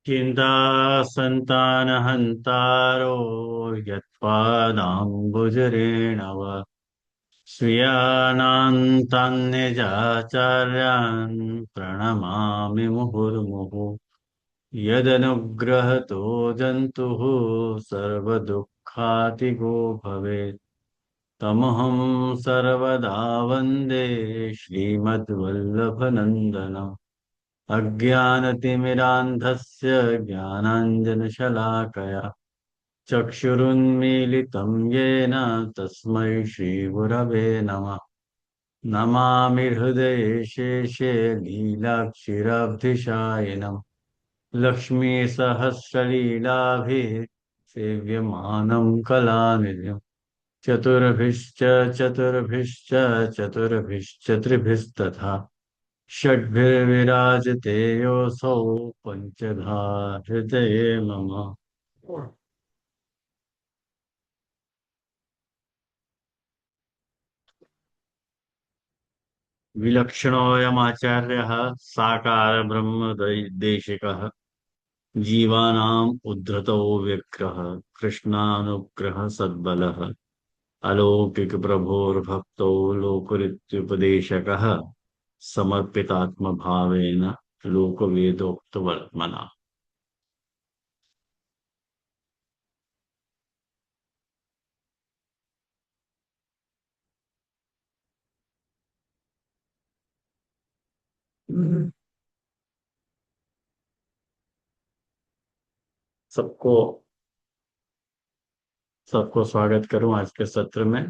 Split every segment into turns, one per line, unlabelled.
चिन्ता सन्तानहन्तारो यत्पादाम्बुजरेणव स्वीयानान्तान्निजाचार्यान् प्रणमामि मुहुर्मुहुः यदनुग्रहतो जन्तुः सर्वदुःखातिगो भवेत् तमहं सर्वदा वन्दे श्रीमद्वल्लभनन्दनम् अज्ञानतिमिरान्धस्य ज्ञानाञ्जनशलाकया चक्षुरुन्मीलितं येन तस्मै श्रीगुरवे नमः नमामि हृदये शेषे लीलाक्षिराब्धिशायिनम् लक्ष्मीसहस्रलीलाभिः सेव्यमानं कलानिधिम् चतुर्भिश्च चतुर्भिश्च चतुर्भिश्च त्रिभिस्तथा षड्भिर्विराजते योऽसौ पञ्चधा हृदये मम। विलक्षणोऽयमाचार्यः साकार ब्रह्म देशिकः जीवानाम् उद्धृतौ व्यग्रः कृष्णानुग्रह सद्बलः अलौकिक प्रभोर्भक्तौ लोकरित्युपदेशकः समर्पितात्मभावेन लोकवेदोक्तवर्त्मना। सबको सबको स्वागत करूं आज के सत्र में।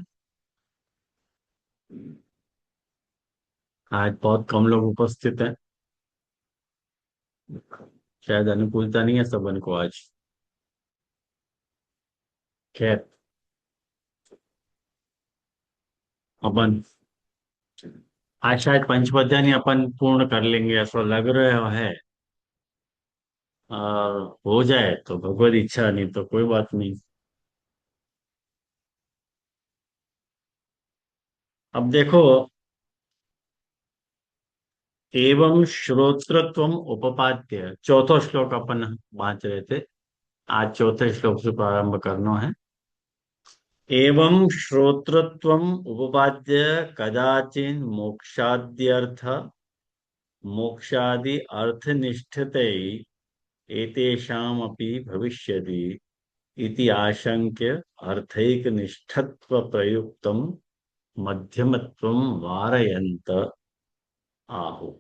आज बहुत कम लोग उपस्थित हैं। शायद अनुकूलता नहीं है सबन को आज। खैर, अपन आज शायद पंचपद्यानी अपन पूर्ण कर लेंगे ऐसा लग रहा है। आ, हो जाए तो भगवत इच्छा, नहीं तो कोई बात नहीं। अब देखो, एवं श्रोत्रत्वम उपपाद्य चौथा श्लोक अपन बांच रहे थे। आज चौथे श्लोक से प्रारंभ करना है। एवं श्रोत्रत्वम उपपाद्य कदाचिन मोक्षादि अर्थनिष्ठते एतेषामपि भविष्यति इति आशंक्य अर्थैकनिष्ठत्व प्रयुक्तम मध्यमत्वम वारयन्त आहु।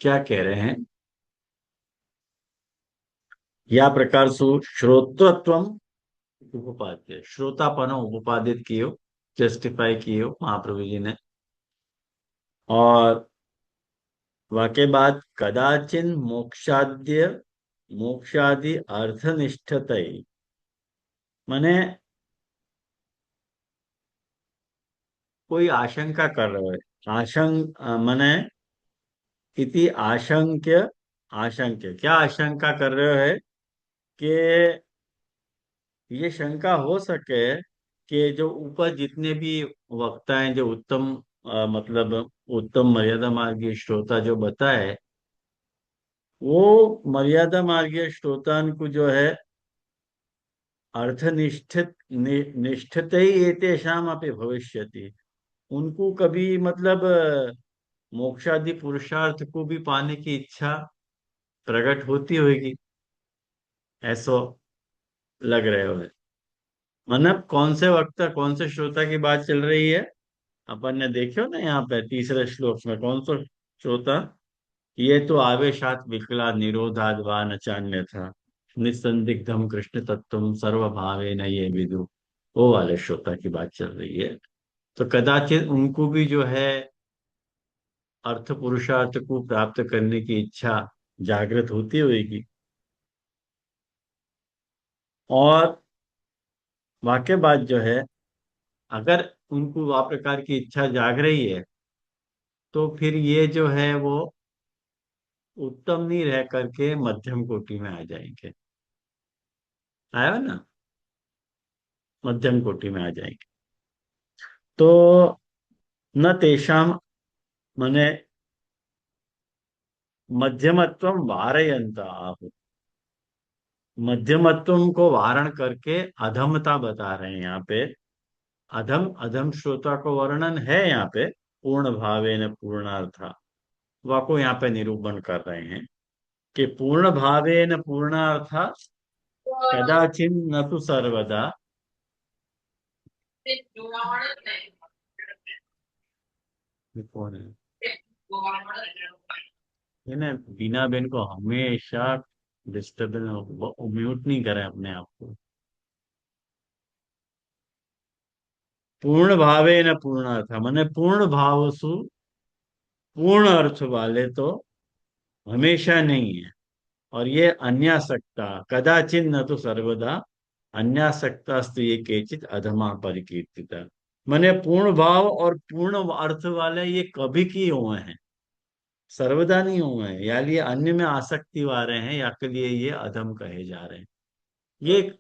क्या कह रहे हैं? या प्रकार सु श्रोत्रत्वम उपपाद्य, श्रोतापन उपपादित कियो, जस्टिफाई कियो महाप्रभु जी ने। और वाके बाद कदाचिन मोक्षादि अर्थनिष्ठत, माने कोई आशंका कर रहे हो। माने इति आशंक्य क्या आशंका कर रहे हो कि ये शंका हो सके कि जो ऊपर जितने भी वक्ता हैं, जो उत्तम मतलब उत्तम मर्यादा मार्गीय श्रोता जो बताए, वो मर्यादा मार्गीय श्रोतान को जो है अर्थनिष्ठित निष्ठते ही एतेषाम अपि भविष्यति, उनको कभी मतलब मोक्षादि पुरुषार्थ को भी पाने की इच्छा प्रकट होती होगी, ऐसा लग रहे हो। मतलब कौन से वक्ता कौन से श्रोता की बात चल रही है? अपन ने देखो ना यहाँ पे तीसरे श्लोक में कौन सा श्रोता। ये तो आवेशात विकला निरोधाद वा न चान्य था निसंदिग्धम कृष्ण तत्वम सर्व भावे न ये विदु, वो वाले श्रोता की बात चल रही है। तो कदाचित उनको भी जो है अर्थ पुरुषार्थ को प्राप्त करने की इच्छा जागृत होती होगी। और वाक्य बात जो है, अगर उनको आ प्रकार की इच्छा जाग रही है तो फिर ये जो है वो उत्तम नहीं रह करके मध्यम कोटि में आ जाएंगे। आया ना? मध्यम कोटि में आ जाएंगे। तो न तेषाम, माने मध्यमत्वम वारयंत आहु। मध्यमत्वम को वारण करके अधमता बता रहे हैं यहाँ पे। अधम अधम श्रोता को वर्णन है यहाँ पे, पूर्ण भावेन पूर्णार्था को यहाँ पे निरूपण कर रहे हैं कि पूर्ण भावेन पूर्णार्था कदाचिन न तो सर्वदा। ये कौन है? ये ना बीना बेन को हमेशा डिस्टर्बेंस, म्यूट नहीं करें अपने आप को। पूर्ण भावे न पूर्ण अर्थ मैंने पूर्ण भाव सु पूर्ण अर्थ वाले तो हमेशा नहीं है। और ये अन्यासक्ता कदाचिन न तो सर्वदा, अन्यासक्तास्तु ये केचित अधमा परिकीर्तिता। मैंने पूर्ण भाव और पूर्ण अर्थ वाले ये कभी किए हुए हैं, सर्वदा नहीं हुए हैं, या ये अन्य में आसक्ति वाले हैं, या के लिए ये अधम कहे जा रहे हैं। ये एक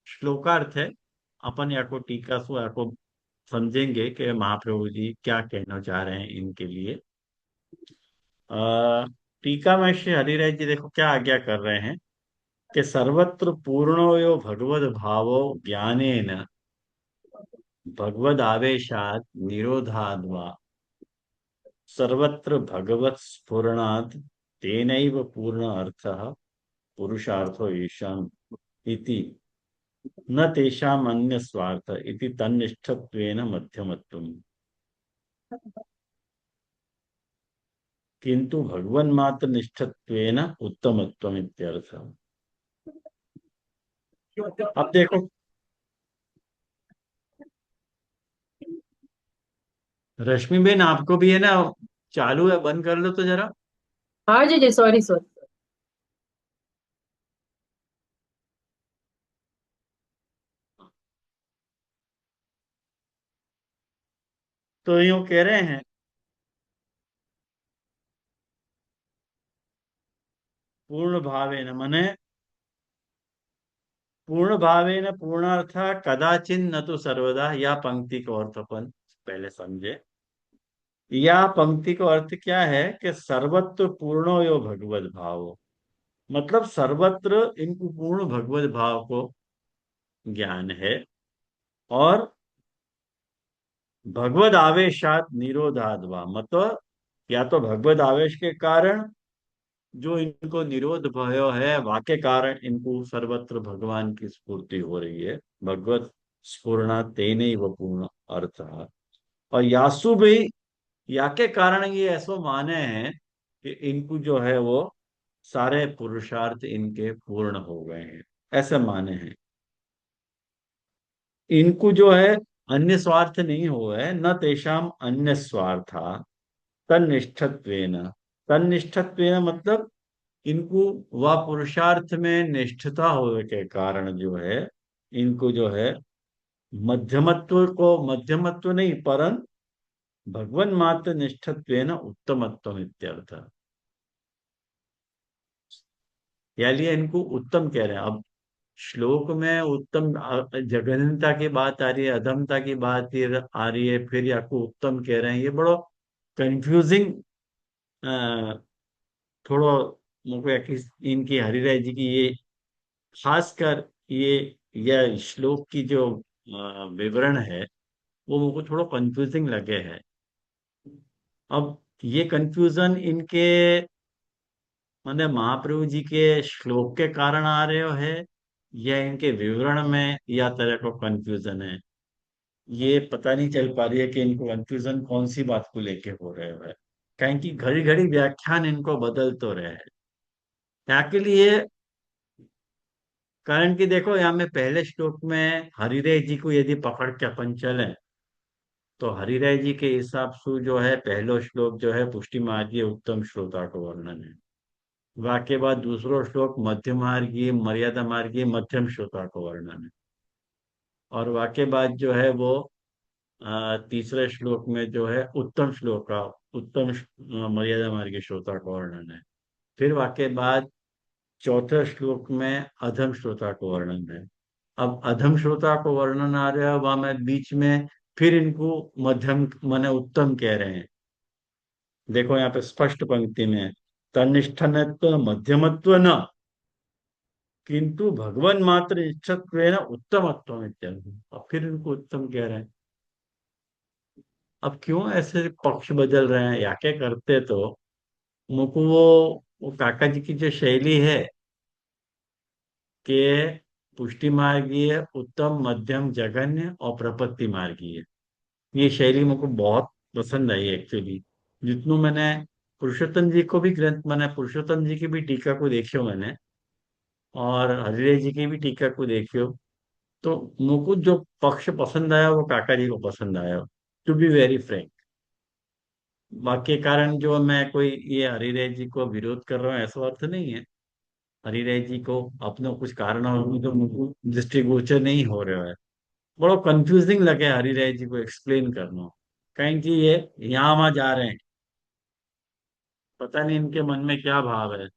श्लोकार्थ है। अपन या को टीका सु या को समझेंगे कि महाप्रभु जी क्या कहना चाह रहे हैं इनके लिए। आ, टीका में श्री हरिराय जी देखो क्या आज्ञा कर रहे हैं कि सर्वत्र पूर्णो यो भगवद भावो ज्ञानेन भगवद आवेशात निरोधाद वा सर्वत्र भगवत स्फुरणात् तेनैव पूर्ण अर्थः पुरुषार्थो ईशान इति न तेषाम् अन्य स्वार्थ इति तन्निष्ठत्वेन मध्यमत्वम् किंतु भगवन्मात्र निष्ठत्वेन उत्तमत्वम् इत्यर्थः। अब देखो, रश्मि बेन आपको भी है ना, चालू है, बंद कर लो तो जरा।
हाँ जी जी, सॉरी सॉरी।
तो यूं कह रहे हैं, पूर्ण भावेन मने पूर्ण भावेन पूर्णार्थ कदाचिन न तो सर्वदा, या पंक्ति को अर्थ अपन पहले समझे। या पंक्ति को अर्थ क्या है कि सर्वत्र पूर्णो यो भगवत भाव, मतलब सर्वत्र इनको पूर्ण भगवत भाव को ज्ञान है। और भगवद आवेशात निरोधाद्वा, मतलब या तो भगवद आवेश के कारण जो इनको निरोध भयो है, वाके कारण इनको सर्वत्र भगवान की स्फूर्ति हो रही है। भगवत स्फुरना तेने वो पूर्ण अर्थ। और यासु भी, या के कारण ये ऐसो माने हैं कि इनको जो है वो सारे पुरुषार्थ इनके पूर्ण हो गए हैं, ऐसे माने हैं। इनको जो है अन्य स्वार्थ नहीं हुआ है, न तेषाम अन्य स्वार्था तन्निष्ठत्वेन। तन्निष्ठत्वेन मतलब इनको वह पुरुषार्थ में निष्ठता होने के कारण जो है इनको जो है मध्यमत्व को, मध्यमत्व नहीं परन भगवन मात्र निष्ठत्वेन उत्तमत्व इत्यर्थ। यानी इनको उत्तम कह रहे हैं। अब श्लोक में उत्तम जघन्यता की बात आ रही है, अधमता की बात आ रही है, फिर या को उत्तम कह रहे हैं, ये बड़ो कंफ्यूजिंग थोड़ा मुझको इनकी हरिराय जी की ये खासकर ये यह श्लोक की जो विवरण है वो मुझको थोड़ा कंफ्यूजिंग लगे है। अब ये कंफ्यूजन इनके मतलब महाप्रभु जी के श्लोक के कारण आ रहे हो है, या इनके विवरण में या तरह को कंफ्यूजन है, ये पता नहीं चल पा रही है कि इनको कंफ्यूजन कौन सी बात को लेके हो रहे हो है। कहीं की घड़ी घड़ी व्याख्यान इनको बदल तो रहे हैं। यहाँ के लिए कारण कि देखो यहाँ में पहले श्लोक में हरिराय जी को यदि पकड़ के अपन चले तो हरिराय जी के हिसाब से जो है पहलो श्लोक जो है पुष्टि मार्गीय उत्तम श्रोता को वर्णन है। वाक्य बाद दूसरो श्लोक मध्य मार्गीय मर्यादा मार्गीय मध्यम श्रोता को वर्णन है। और वाक्य बाद जो है वो तीसरे श्लोक में जो है उत्तम श्लोक का उत्तम मर्यादा मार्गीय श्रोता का वर्णन है। फिर वाक्य बाद चौथे श्लोक में अधम श्रोता को वर्णन है। अब अधम श्रोता को वर्णन आ रहा है वहां में बीच में, फिर इनको मध्यम माने उत्तम कह रहे हैं। देखो यहाँ पे स्पष्ट पंक्ति में तन्निष्ठनत्व मध्यमत्व न, किंतु भगवान मात्र इच्छत्वेन उत्तमत्व इत्यर्थ। अब फिर इनको उत्तम कह रहे हैं। अब क्यों ऐसे पक्ष बदल रहे हैं, या क्या करते तो मुझको वो काका जी की जो शैली है कि पुष्टि मार्गीय, उत्तम, मध्यम, जघन्य और प्रपत्ति मार्गीय, ये शैली मुझको बहुत पसंद आई एक्चुअली। जितनों मैंने पुरुषोत्तम जी को भी ग्रंथ, मैंने पुरुषोत्तम जी की भी टीका को देखियो मैंने, और हरिदेव जी की भी टीका को देखियो, तो मुझको जो पक्ष पसंद आया वो काका जी को पसंद आया, टू बी वेरी फ्रैंक। बाकी कारण जो मैं कोई ये हरिराय जी को विरोध कर रहा हूँ ऐसा अर्थ नहीं है। हरिराय जी को अपने कुछ कारण जो मुझको दृष्टिगोचर नहीं हो रहा है, बड़ा कंफ्यूजिंग लगे हरिराय जी को एक्सप्लेन करना। कहीं कि ये यहाँ वहां जा रहे हैं, पता नहीं इनके मन में क्या भाव है।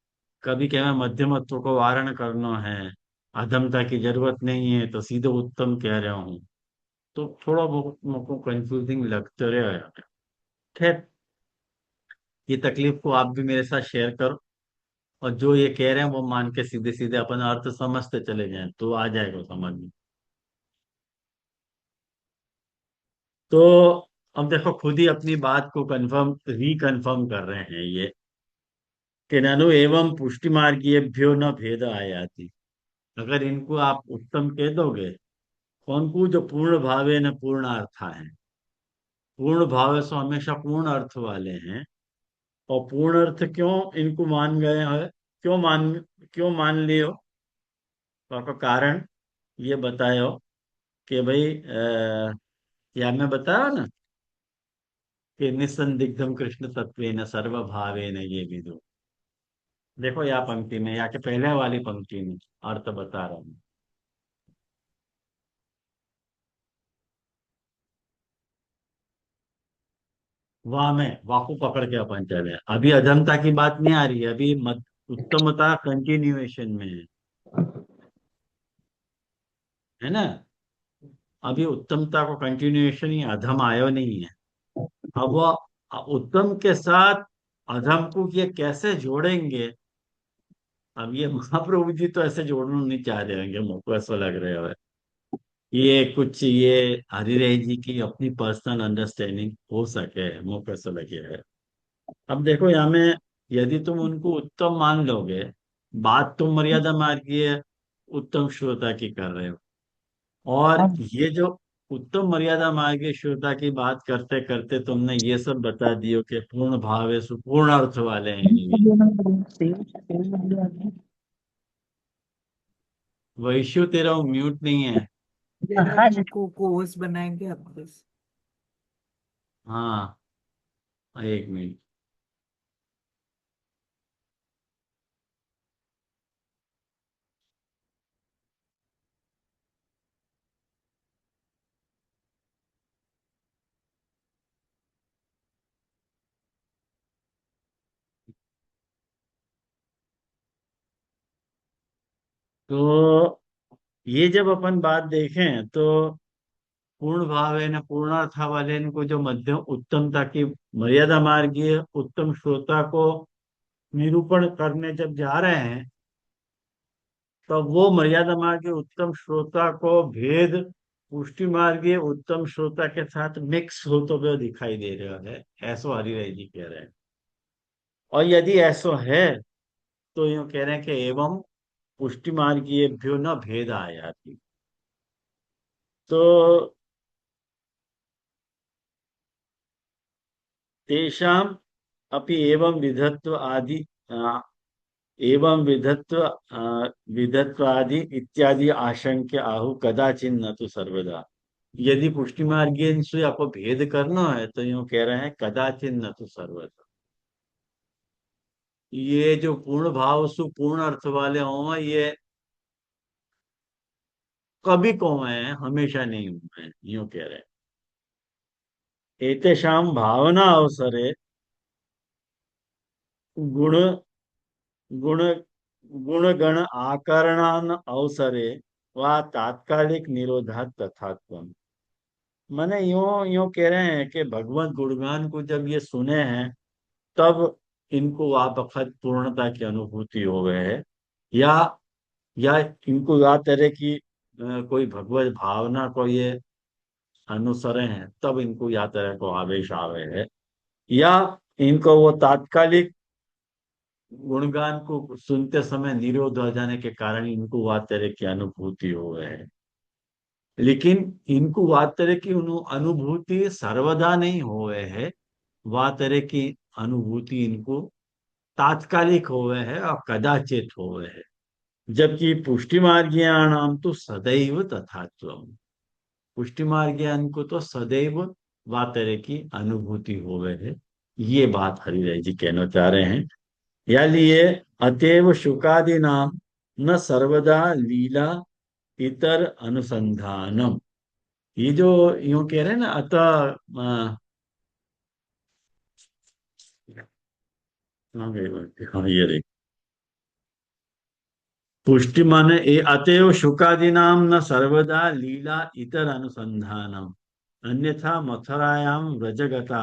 कभी क्या मध्यमत्व को वारण करना है, अधमता की जरूरत नहीं है, तो सीधे उत्तम कह रहा हूँ। तो थोड़ा बहुत मुझको कंफ्यूजिंग लगता रहा। खैर, ये तकलीफ को आप भी मेरे साथ शेयर करो, और जो ये कह रहे हैं वो मान के सीधे सीधे अपन अर्थ समझते चले जाएं तो आ जाएगा समझ में। तो अब देखो, खुद ही अपनी बात को कंफर्म रिकन्फर्म कर रहे हैं ये, कि ननु एवं पुष्टि मार्गीयभ्यो न भेद आयाति। अगर इनको आप उत्तम कह दोगे, कौन को जो पूर्ण भावे न पूर्ण अर्थ है, पूर्ण भाव से हमेशा पूर्ण अर्थ वाले हैं। और पूर्ण अर्थ क्यों इनको मान गए हैं, क्यों मान लियो, तो आपका कारण ये बतायो कि भाई या मैं बताया ना कि निसंदिग्धम कृष्ण तत्वेन सर्वभावेन ये विदु। देखो या पंक्ति में, या के पहले वाली पंक्ति में अर्थ बता रहा हूँ। वहां में वाकू पकड़ के अपन चले, अभी अधमता की बात नहीं आ रही है, अभी उत्तमता कंटिन्यूएशन में है ना। अभी उत्तमता को कंटिन्यूएशन ही, अधम आयो नहीं है। अब वो उत्तम के साथ अधम को ये कैसे जोड़ेंगे। अब ये महाप्रभु जी तो ऐसे जोड़ना नहीं चाह रहे होंगे, मुझको ऐसा लग रहा है। ये कुछ ये हरिराय जी की अपनी पर्सनल अंडरस्टैंडिंग हो सके, मुझको ऐसा लगे है। अब देखो यहाँ में, यदि तुम उनको उत्तम मान लोगे, बात तुम मर्यादा मार्गीय उत्तम श्रोता की कर रहे हो, और ये जो उत्तम मर्यादा मार्गीय श्रोता की बात करते करते तुमने ये सब बता दियो कि पूर्ण भाव है, सुपूर्ण अर्थ वाले हैं ये। वैश्यु तेरा म्यूट नहीं है।
को होस्ट बनाएंगे आप बस।
हाँ, एक मिनट। तो ये जब अपन बात देखें तो पूर्ण भाव है न पूर्णार्था वाले इनको जो मध्यम उत्तमता की मर्यादा मार्गीय उत्तम श्रोता को निरूपण करने जब जा रहे हैं, तो वो मर्यादा मार्गीय उत्तम श्रोता को भेद पुष्टि मार्गीय उत्तम श्रोता के साथ मिक्स होते हुए दिखाई दे रहा है, ऐसो हरिराय जी कह रहे हैं। और यदि ऐसो है तो यूं कह रहे हैं कि एवं पुष्टि मार्गीय भ्यो न भेद आयाति। तो तेषाम अपि एवं विधत्व आदि एवं विधत्व आदि इत्यादि आशंक्य आहु कदाचिन न तो सर्वदा। यदि पुष्टि मार्गीय से आपको भेद करना है तो यूं कह रहे हैं कदाचिन न तो सर्वदा। ये जो पूर्ण भाव सुपूर्ण अर्थ वाले हों, ये कभी को हैं, हमेशा नहीं हुए हैं, यूं कह रहे हैं। एतेषाम भावना अवसरे गुण गुण गुणगण आकरणान अवसरे वा तात्कालिक निरोधात तथात्म। माने यूं यूं कह रहे हैं कि भगवत गुणगान को जब ये सुने हैं, तब इनको आ बखत पूर्णता की अनुभूति हो गए है, या इनको या तरह की कोई भगवत भावना को ये अनुसरे हैं, तब इनको या तरह को आवेश आवे है, या इनको वो तात्कालिक गुणगान को सुनते समय निरोध हो जाने के कारण इनको वह तरह की अनुभूति हो गए है। लेकिन इनको वह तरह की अनुभूति सर्वदा नहीं हो गए है, वह तरह की अनुभूति इनको तात्कालिक हो गए है और कदाचित हो गए है। जबकि पुष्टि मार्गियाणाम तो सदैव तथात्वम, पुष्टि मार्गियान को तो सदैव वह तरह की अनुभूति हो गए है। ये बात हरिराय जी कहना चाह रहे हैं। या लिए अतएव शुकादि नाम न सर्वदा लीला इतर अनुसंधानम। ये जो यूं कह रहे हैं ना, अतः कहाँ गई बात? हाँ, ये रही पुष्टि माने ए अतएव शुकादि नाम न सर्वदा लीला इतर अनुसंधानम, अन्यथा मथुरायाम व्रजगता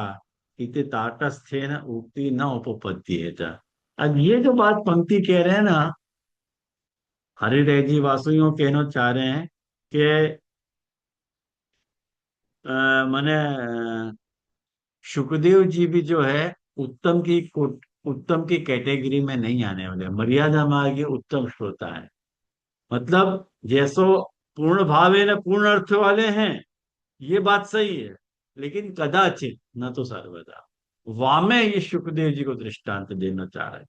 इति ताटस्थेन उक्ति न उपपत्ति है। अब ये जो बात पंक्ति कह रहे हैं ना, हरिराय जी वासुइयों कहना चाह रहे हैं कि माने सुखदेव जी भी जो है उत्तम की उत्तम की कैटेगरी में नहीं आने वाले, मर्यादा मार्ग उत्तम श्रोता है। मतलब जैसो पूर्ण भाव है ना पूर्ण अर्थ वाले हैं, ये बात सही है, लेकिन कदाचित न तो सर्वदा। वामे ये सुखदेव जी को दृष्टांत देना चाह रहे हैं।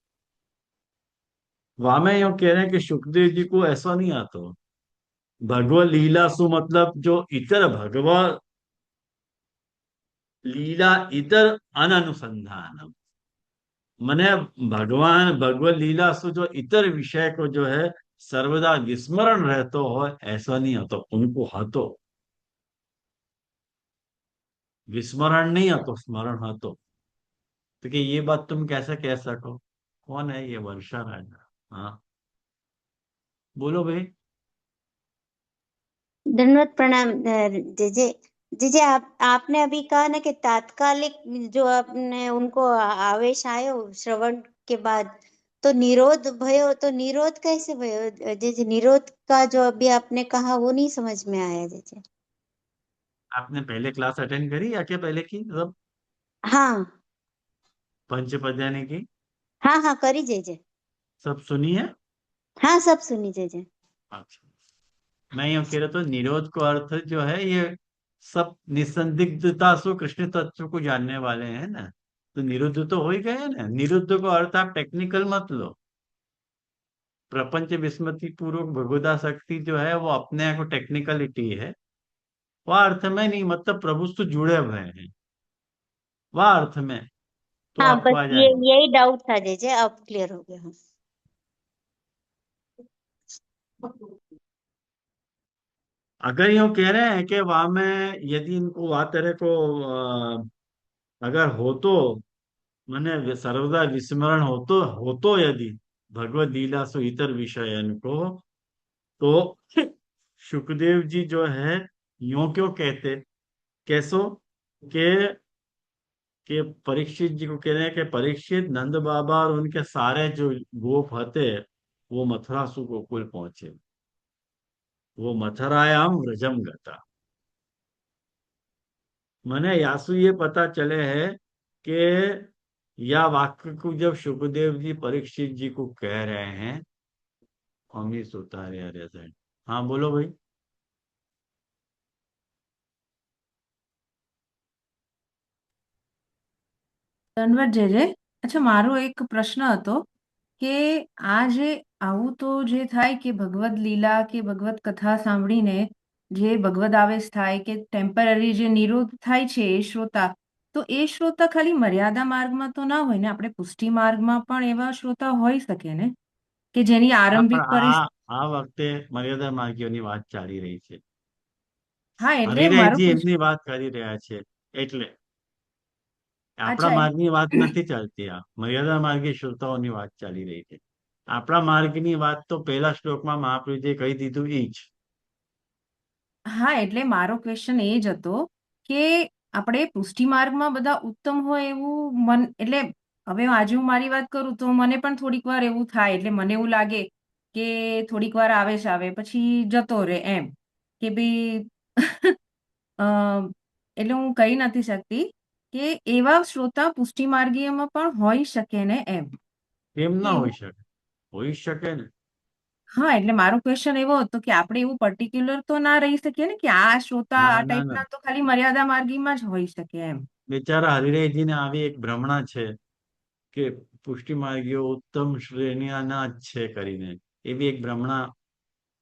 वामे यूं कह रहे हैं कि सुखदेव जी को ऐसा नहीं आता। भगवत लीला सु मतलब जो इतर भगवत लीला इतर अननुसंधान, मने भगवान भगवत लीला सु जो इतर विषय को जो है सर्वदा विस्मरण रहतो हो, ऐसा नहीं होता उनको। हतो विस्मरण नहीं हो तो स्मरण हो तो कि ये बात तुम कैसे कह सको? कौन है ये? वर्षा राजा। हाँ, बोलो भाई।
धन्यवाद प्रणाम जीजे। जीजे आपने अभी कहा ना कि तात्कालिक जो आपने उनको आवेश आयो श्रवण के बाद, तो निरोध भयो, तो निरोध कैसे भयो जीजे? निरोध का जो अभी आपने कहा वो नहीं समझ में आया जीजे।
आपने पहले क्लास अटेंड करी या क्या पहले की, मतलब
हाँ
पंचपद्यानी की
हाँ हाँ, करी जीजे।
सब सुनी है?
हाँ, सब सुनी जीजे।
अच्छा, मैं यूं कह रहा तो निरोध को अर्थ जो है ये सब निसंदिग्धता से कृष्ण तत्व को जानने वाले हैं ना, तो निरुद्ध तो हो ही गए ना। निरुद्ध को अर्थ आप टेक्निकल मत लो। प्रपंच विस्मृति पूर्वक भगवता शक्ति जो है वो अपने को टेक्निकलिटी है, वह अर्थ में नहीं, मतलब प्रभु से जुड़े हुए हैं वह अर्थ में, तो
हाँ,
आपको
बस
आ
ये
जाएगा।
यही डाउट था जीजे, अब क्लियर हो गया। हाँ
अगर यूं कह रहे हैं कि वहां में यदि इनको वह तरह को अगर हो तो मैंने सर्वदा विस्मरण हो तो यदि भगवत लीला सु इतर विषयन को, तो सुखदेव जी जो है यूं क्यों कहते? कैसो के परीक्षित जी को कह रहे हैं कि परीक्षित नंद बाबा और उनके सारे जो गोप हते वो मथुरा सु गोकुल पहुंचे, वो मथुरायाम व्रजम गता। मैंने यासु ये पता चले है कि या वाक्य को जब सुखदेव जी परीक्षित जी को कह रहे हैं, अमीर उतारे अरे साइड। हाँ बोलो भाई।
ધનવત જેજે. અચ્છા, મારો એક પ્રશ્ન હતો કે આ જે આવું તો જે થાય કે ભગવદ લીલા કે ભગવત કથા સાંભળીને જે ભગવદ આવેશ થાય કે ટેમ્પરરી જે નિરોધ થાય છે એ શ્રોતા, તો એ શ્રોતા ખાલી મર્યાદા માર્ગમાં તો ના હોય ને, આપણે પુષ્ટિ માર્ગમાં પણ એવા શ્રોતા હોઈ શકે ને, કે જેની
હા, પણ
આરંભિક
આ વખતે મર્યાદા માર્ગીઓની વાત ચાલી રહી છે,
હા, એટલે મારો
હરિરાયજી
પ્રશ્ન.
એમની વાત કરી રહ્યા છે, એટલે આપણા
અચ્છા,
માર્ગની વાત નથી ચાલતી, આ મર્યાદા માર્ગી શ્રોતાઓની વાત ચાલી રહી છે। આપણા માર્ગની વાત તો પહેલા શ્લોકમાં મહાપ્રભુજીએ કહી દીધું ઈ જ।
હા, એટલે મારો ક્વેશ્ચન એ જ હતો કે આપણે પુષ્ટિ માર્ગમાં બધા ઉત્તમ હોય એવું મન, એટલે હવે આજે હું મારી વાત કરું તો મને પણ થોડીક વાર એવું થાય, એટલે મને એવું લાગે કે થોડીક વાર આવેશ આવે પછી જતો રહે એમ કે ભાઈ અ, એટલે હું કહી નથી શકતી કે એવા શ્રોતા પુષ્ટિ માર્ગીયમાં પણ હોઈ શકે ને એમ
કેમ
કે
ના
એવું.
હોઈ શકે ને.
હા, એટલે મારો ક્વેશ્ચન એવો હતો કે આપણે એવું પર્ટિક્યુલર તો ના રહી શકીએ ને કે આ શ્રોતા
ના
આ
ના ના,
ટાઈપના તો ખાલી મર્યાદા માર્ગીમાં જ હોઈ શકે એમ.
બેચારા હરિરાયજીને આવી એક ભ્રમણા છે કે પુષ્ટિ માર્ગીઓ ઉત્તમ શ્રેણીના જ છે કરીને, એવી એક ભ્રમણા,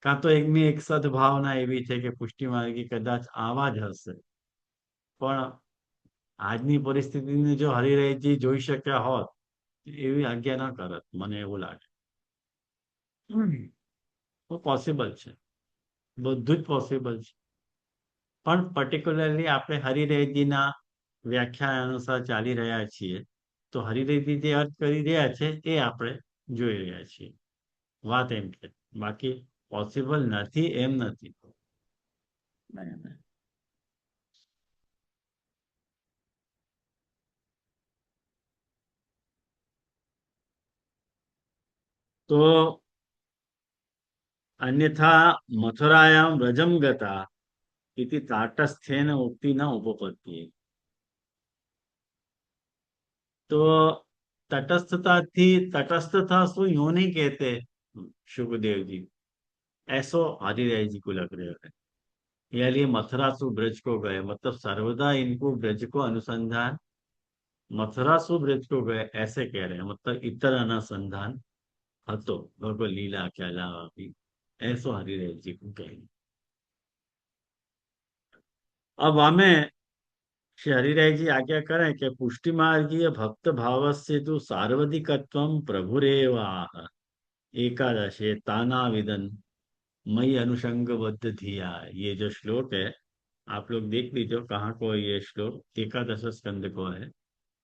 કાં તો એમની એક સદભાવના એવી છે કે પુષ્ટિ માર્ગી કદાચ આવા જ હશે. પણ આજની પરિસ્થિતિને જો હરિરાયજી જોઈ શક્યા હોત, એવી આજ્ઞા ના કરત, મને એવું લાગે. તો પોસિબલ છે, બધું જ પોસિબલ છે. પણ પર્ટિક્યુલરલી આપણે હરિરાયજીના વ્યાખ્યા અનુસાર ચાલી રહ્યા છીએ, તો હરિરાયજી જે અર્થ કરી રહ્યા છે એ આપણે જોઈ રહ્યા છીએ. વાત એમ છે, બાકી પોસિબલ નથી એમ નથી.
બરાબર.
તો अन्यथा मथुरायां व्रजं गता इति ताटस्थ्येन उक्ति न उपपत्ति. तो तटस्थता थी, तटस्थता सो यूं नहीं कहते सुखदेव जी, ऐसो हरिराय जी को लग रहे है. या लिए मथुरा सु ब्रज को गए, मतलब सर्वदा इनको ब्रज को अनुसंधान, मथुरा सु ब्रज को गए ऐसे कह रहे हैं, मतलब इतर अनुसंधान હતો ભગવત લીલા કે અલાવા भी, ऐसो हरिराय जी को कहेंगे. अब हमें श्री हरिराय जी आज्ञा करें कि पुष्टि मार्गीय भक्त भाव से तो सार्वधिकत्वम प्रभुरेव आह एकादशे तानाविदन मई अनुषंगबद्ध धिया. ये जो श्लोक है आप लोग देख लीजिए कहाँ को ये श्लोक, एकादश स्कंद को है.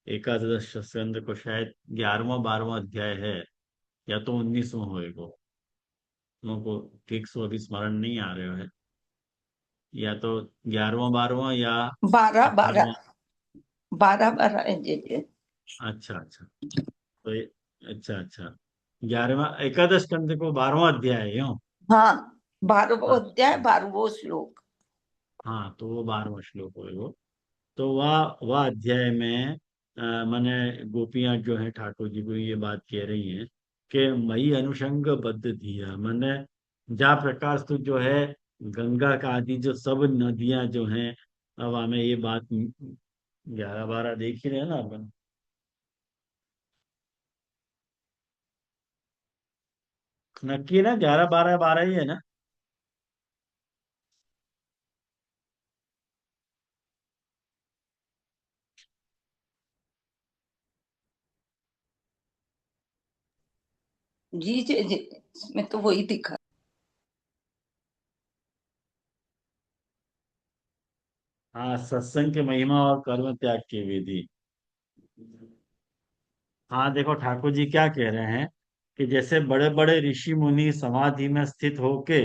एकादश स्कंद को शायद 11वां 12वां अध्याय है, या तो 19वां होएगा, को ठीक से अभी स्मरण नहीं आ रहे है, या तो 11वां 12वां या
12 12
18वां.
12 12 है जी।
अच्छा अच्छा, तो अच्छा अच्छा, 11वां एकादश स्कंद को 12वां अध्याय है यूं.
हाँ 12वां अध्याय
अच्छा,
12वां श्लोक।
हाँ तो वो 12वां श्लोक है वो. तो वह अध्याय में माने गोपियां जो है ठाकुर जी को ये बात कह रही हैं कि मई अनुषंग बद्ध दिया, माने जा प्रकार से जो है गंगा का आदि जो सब नदियां जो हैं, अब हमें ये बात 11 12 देख ही रहे हैं ना अपन. नक्की है ना 11 12 12 ही है ना.
जी जी जी, इसमें तो वही दिखा।
हाँ, सत्संग की महिमा और कर्म त्याग की विधि. हाँ देखो ठाकुर जी क्या कह रहे हैं कि जैसे बड़े बड़े ऋषि मुनि समाधि में स्थित होके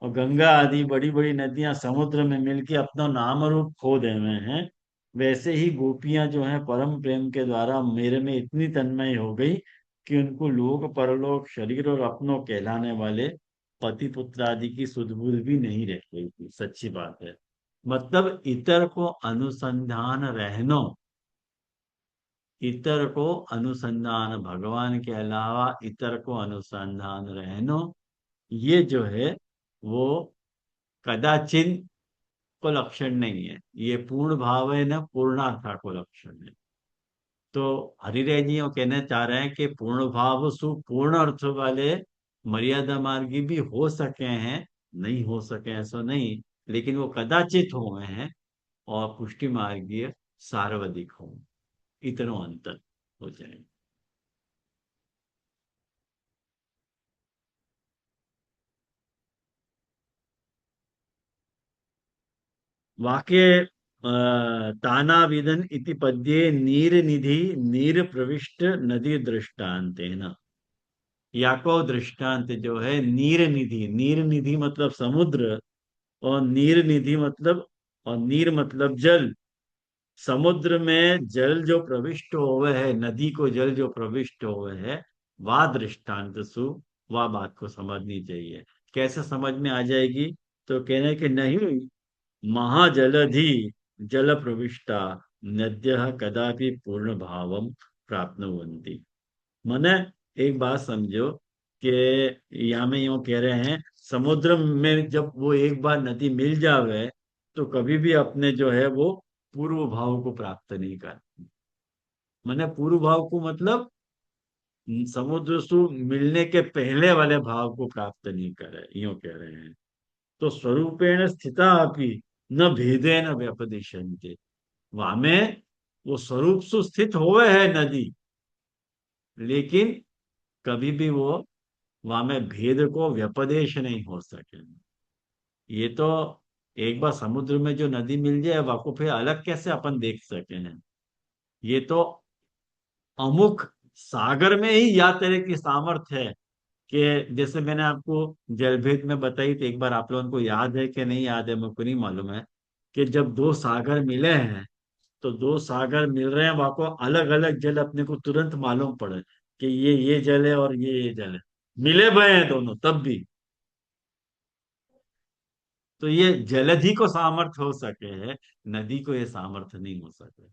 और गंगा आदि बड़ी बड़ी नदियां समुद्र में मिलके अपना नाम रूप खो दे हुए हैं, वैसे ही गोपियां जो हैं परम प्रेम के द्वारा मेरे में इतनी तन्मय हो गई कि उनको लोक परलोक शरीर और अपनों कहलाने वाले पति पुत्र आदि की सुध बुध भी नहीं रह गई थी. सच्ची बात है. मतलब इतर को अनुसंधान रहनो, इतर को अनुसंधान, भगवान के अलावा इतर को अनुसंधान रहनो, ये जो है वो कदाचिन को लक्षण नहीं है, ये पूर्ण भाव है, न पूर्णार्था को लक्षण है. तो हरिराय जी वो कहना चाह रहे हैं कि पूर्ण भाव सु पूर्ण अर्थ वाले मर्यादा मार्गी भी हो सके हैं, नहीं हो सके ऐसा नहीं, लेकिन वो कदाचित हुए हैं, और पुष्टि मार्गीय सार्वधिक हो, इतना अंतर हो जाए. वाक्ये तानाविदन इति पद्ये नीर निधि नीर प्रविष्ट नदी दृष्टांतेन. याको दृष्टांत जो है नीर निधि, नीर निधि मतलब समुद्र, और नीर निधि मतलब, और नीर मतलब जल, समुद्र में जल जो प्रविष्ट होवे है, नदी को जल जो प्रविष्ट होवे है, वा दृष्टांत सु, वह बात को समझनी चाहिए। कैसे समझ में आ जाएगी? तो कहने कि नहीं, महाजलधि जल प्रविष्टा नद्यः कदापि पूर्ण भावम प्राप्नुवन्ति। मने एक बात समझो कि यहाँ में यूं कह रहे हैं, समुद्र में जब वो एक बार नदी मिल जावे तो कभी भी अपने जो है वो पूर्व भाव को प्राप्त नहीं कर। मने पूर्व भाव को मतलब समुद्र से मिलने के पहले वाले भाव को प्राप्त नहीं करे, यूं कह रहे हैं। तो स्वरूपेण स्थिता अपि न भेदेन व्यपदिशन्ते। वहां में वो स्वरूप से स्थित होवे है नदी, लेकिन कभी भी वो वहां में भेद को व्यपदेश नहीं हो सके। ये तो एक बार समुद्र में जो नदी मिल जाए वह को फिर अलग कैसे अपन देख सके हैं? ये तो अमुक सागर में ही या तरह की सामर्थ्य है कि जैसे मैंने आपको जलभेद में बताई, तो एक बार आप लोगों को याद है कि नहीं याद है मुझको नहीं मालूम है, कि जब दो सागर मिले हैं तो दो सागर मिल रहे हैं, वहां को अलग अलग जल अपने को तुरंत मालूम पड़े कि ये जल है और ये जल है, मिले भय हैं दोनों तब भी। तो ये जलधि को सामर्थ्य हो सके है, नदी को ये सामर्थ्य नहीं हो सके।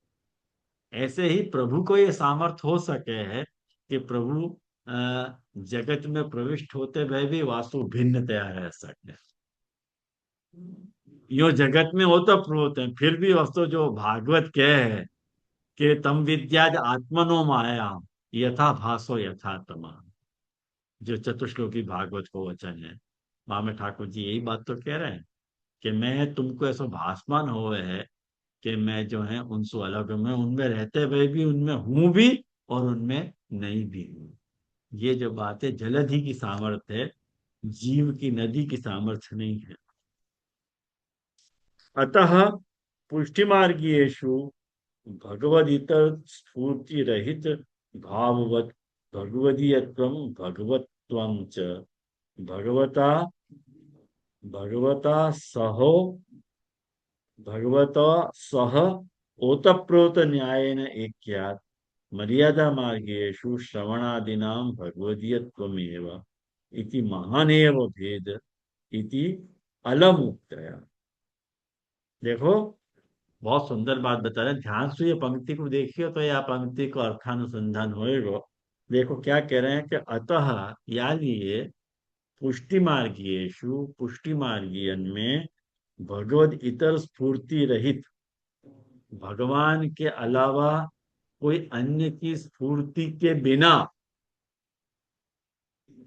ऐसे ही प्रभु को ये सामर्थ्य हो सके है कि प्रभु जगत में प्रविष्ट होते हुए भी वास्तु भिन्नतया रह सके। यो जगत में ओतप्रोत है, फिर भी वस्तु जो भागवत कह है कि तम विद्याद आत्मनो माया यथा भासो यथा तमा, जो चतुश्लोकी भागवत को वचन है, वहां में ठाकुर जी यही बात तो कह रहे हैं कि मैं तुमको ऐसा भासमान हो है कि मैं जो है उनसे अलग हूं, मैं उनमें रहते हुए भी उनमें हूं भी और उनमें नहीं भी हूं। ये जो बात है जलधि की सामर्थ्य है, जीव की नदी की सामर्थ्य नहीं है। अतः पुष्टिमार्गीयेषु भगवदितर स्फूर्ति रहित भाववत भगवदीयत्वं भगवत्वं च भगवता भगवता सहो भगवता सह ओतप्रोत न्यायेन ऐक्यात् मर्यादा मार्गेषु श्रवणादीनां भगवदीयत्वमेव इति महानेव भेद इति अलमुक्तया। देखो, बहुत सुंदर बात बता रहे हैं, ध्यान से ये पंक्ति को देखिए तो यह पंक्ति को अर्थानुसंधान होएगा। देखो क्या कह रहे हैं कि अतः यानी ये पुष्टि मार्गीयेषु, पुष्टि मार्गीयन में भगवद इतर स्फूर्ति रहित, भगवान के अलावा कोई अन्य की स्फूर्ति के बिना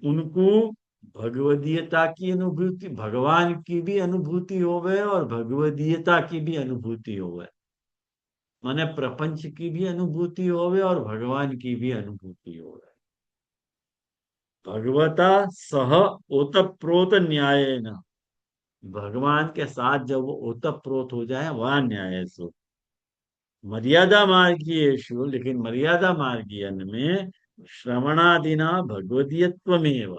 उनको भगवदीयता की अनुभूति, भगवान की भी अनुभूति होवे और भगवदीयता की भी अनुभूति होवे। माने प्रपंच की भी अनुभूति होवे और भगवान की भी अनुभूति होवे। भगवता सह ओतप्रोत न्यायेन, भगवान के साथ जब वो ओतप्रोत हो जाए वह न्याय सो। मर्यादा मार्गीयेषु, लेकिन मर्यादा मार्गीयन में श्रवणादिना भगवदीयत्वमेव,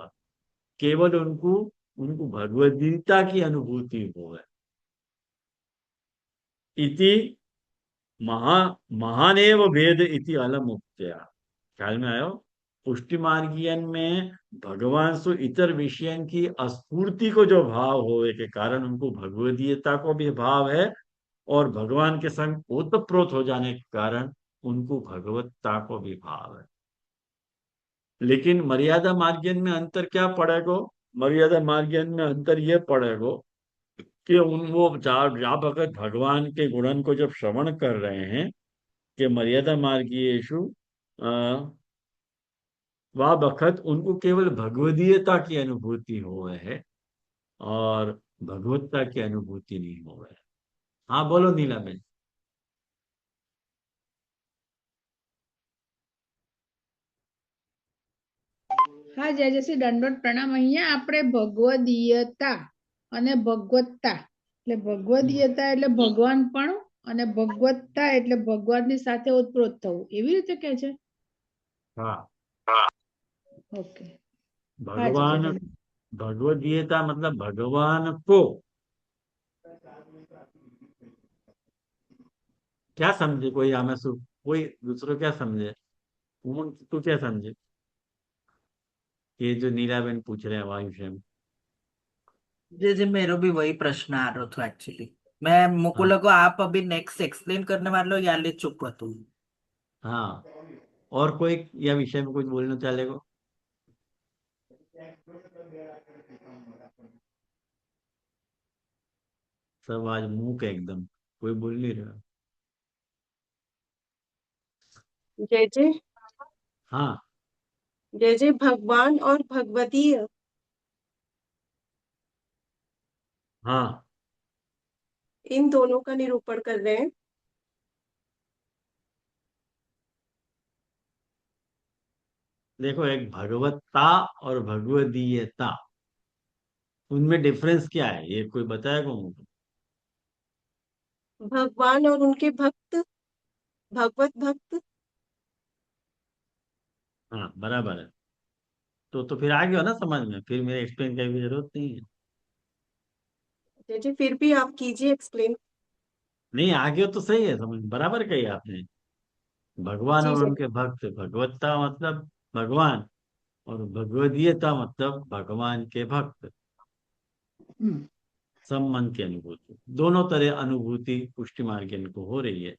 केवल उनको उनको भगवदगीता की अनुभूति हो है। इति महा महानेव भेद इति अलमुक्त्या। ख्याल में आयो? पुष्टि मार्गियन में भगवान से इतर विषयन की अस्फूर्ति को जो भाव होवे के कारण उनको भगवदीयता को भी भाव है, और भगवान के संग ओतप्रोत हो जाने के कारण उनको भगवत्ता को भी भाव है। लेकिन मर्यादा मार्गियन में अंतर क्या पड़ेगा? मर्यादा मार्गियन में अंतर यह पड़ेगा कि उन वो जा भगत भगवान के गुणन को जब श्रवण कर रहे हैं कि मर्यादा मार्गीयेषु वह बखत उनको केवल भगवदीयता की अनुभूति हो है और भगवत्ता की अनुभूति नहीं हो है। हाँ बोलो नीला बेन।
હા જય જયશ્રી દંડોત પ્રણામ. અહીંયા આપણે ભગવદીયતા અને ભગવત્તા, એટલે ભગવદીયતા એટલે ભગવાનપણું અને ભગવત્તા એટલે ભગવાનની સાથે ઓતપ્રોત થવું, એવી રીતે કે છે.
हाँ,
ઓકે. હા જી
भगवान
જી.
भगवदीयता मतलब भगवान को क्या समझे कोई हमें कोई दूसरों क्या समझे? तू क्या समझे ये जो नीलाबेन पूछ रहे हैं वहाँ विषय में?
जी जी, मेरे भी वही प्रश्न आ रहा था एक्चुअली। मैं मुझको
हाँ
लगा आप अभी नेक्स्ट एक्सप्लेन करने वाले हो या ले चुप हो तुम।
हाँ। और कोई या विषय में कुछ बोलना चाहेगा? सब आज मूक है एकदम, कोई बोल नहीं रहा।
जय जय।
हाँ
जय जय भगवान और भगवदीय,
हाँ।
इन दोनों का निरूपण कर रहे हैं।
देखो, एक भगवत्ता और भगवदीयता, उनमें डिफरेंस क्या है ये कोई बताएगा मुझे?
भगवान और उनके भक्त, भगवत भक्त।
हाँ बराबर है। तो फिर आ गया ना समझ में, फिर मेरे एक्सप्लेन करने की जरूरत नहीं है।
जय जय, फिर भी आप कीजिए एक्सप्लेन।
नहीं, आ गया तो सही है समझ, बराबर कही आपने। भगवान
जी
और
जय।
उनके भक्त, भगवत्ता मतलब भगवान, और भगवदीयता मतलब भगवान के भक्त। सब मन की अनुभूति, दोनों तरह अनुभूति पुष्टि मार्गीन को हो रही है,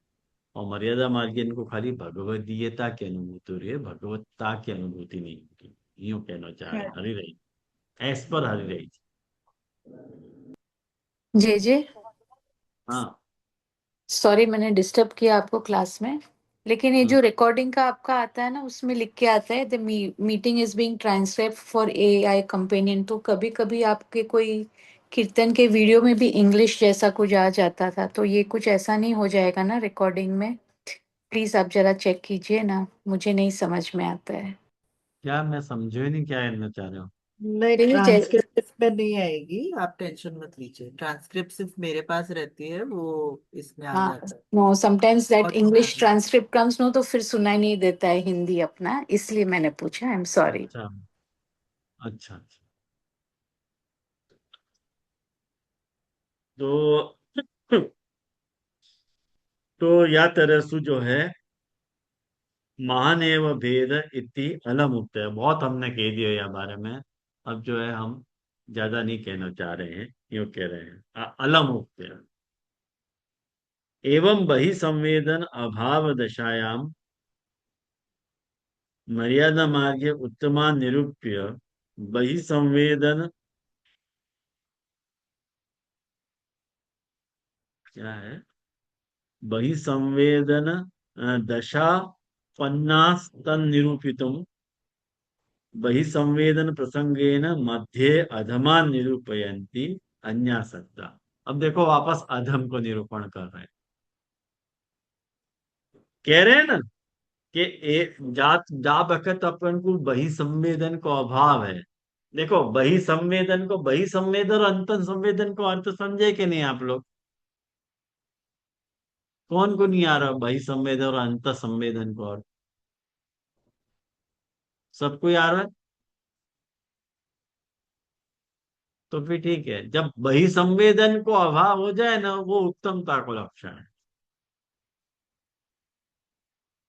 और मर्यादा मार्गीन को खाली भगवदीयता की अनुभूति हो रही है, भगवत्ता की अनुभूति नहीं होती। यूं कहना चाह रहे हैं, हरि रही एस पर हरि रही।
जय जय।
हाँ।
सॉरी मैंने डिस्टर्ब किया आपको क्लास में, लेकिन ये
हम्म,
जो रिकॉर्डिंग का आपका आता है ना, उसमें लिख के आता है the meeting is being transcribe for AI companion. तो कभी कभी आपके कोई कीर्तन के वीडियो में भी इंग्लिश जैसा कुछ आ जाता था, तो ये कुछ ऐसा नहीं हो जाएगा ना रिकॉर्डिंग में? प्लीज आप जरा चेक कीजिए ना, मुझे नहीं समझ में आता है।
क्या मैं समझो ही नहीं क्या कहना चाह रहे हो?
नहीं,
नहीं जैसे,
ट्रांसक्रिप्ट इसमें नहीं आएगी, आप टेंशन मत लीजिए। ट्रांसक्रिप्ट सिर्फ मेरे पास रहती है, वो इसमें आ
हाँ,
जाता है।
नो समटाइम्स दैट
और इसमें आ
इंग्लिश
जाता
ट्रांसक्रिप्ट कम्स नो, तो फिर सुनाई नहीं देता है हिंदी अपना, इसलिए मैंने पूछा। I am sorry.
अच्छा अच्छा अच्छा। तो तो या तरसु जो है, महानेव भेद इति अलम उक्त है, बहुत हमने कह दिया या बारे में। अब जो है हम ज्यादा नहीं कहना चाह रहे हैं, यूं कह रहे हैं अलम उक्त है। एवं बहि संवेदन अभाव दशायाम मर्यादा मार्गे उत्तमा निरूप्य बहि संवेदन, क्या है, बहि संवेदन दशा पन्नास तन निरूपितुम बहि संवेदन प्रसंगेन मध्ये अधमान निरूपयन्ति अन्यासक्ता। अब देखो वापस अधम को निरूपण कर रहे हैं। कह रहे हैं ना कि जात जा बखत अपन को बहि संवेदन को अभाव है। देखो, बहि संवेदन को, बहि संवेदन और अंत संवेदन को अर्थ समझे कि नहीं आप लोग? कौन को नहीं आ रहा बहि संवेदन और अंत संवेदन को अर्थ? सबको ही आ रहा है? तो फिर ठीक है, जब बहि संवेदन को अभाव हो जाए ना, वो उत्तमता को लक्षण है।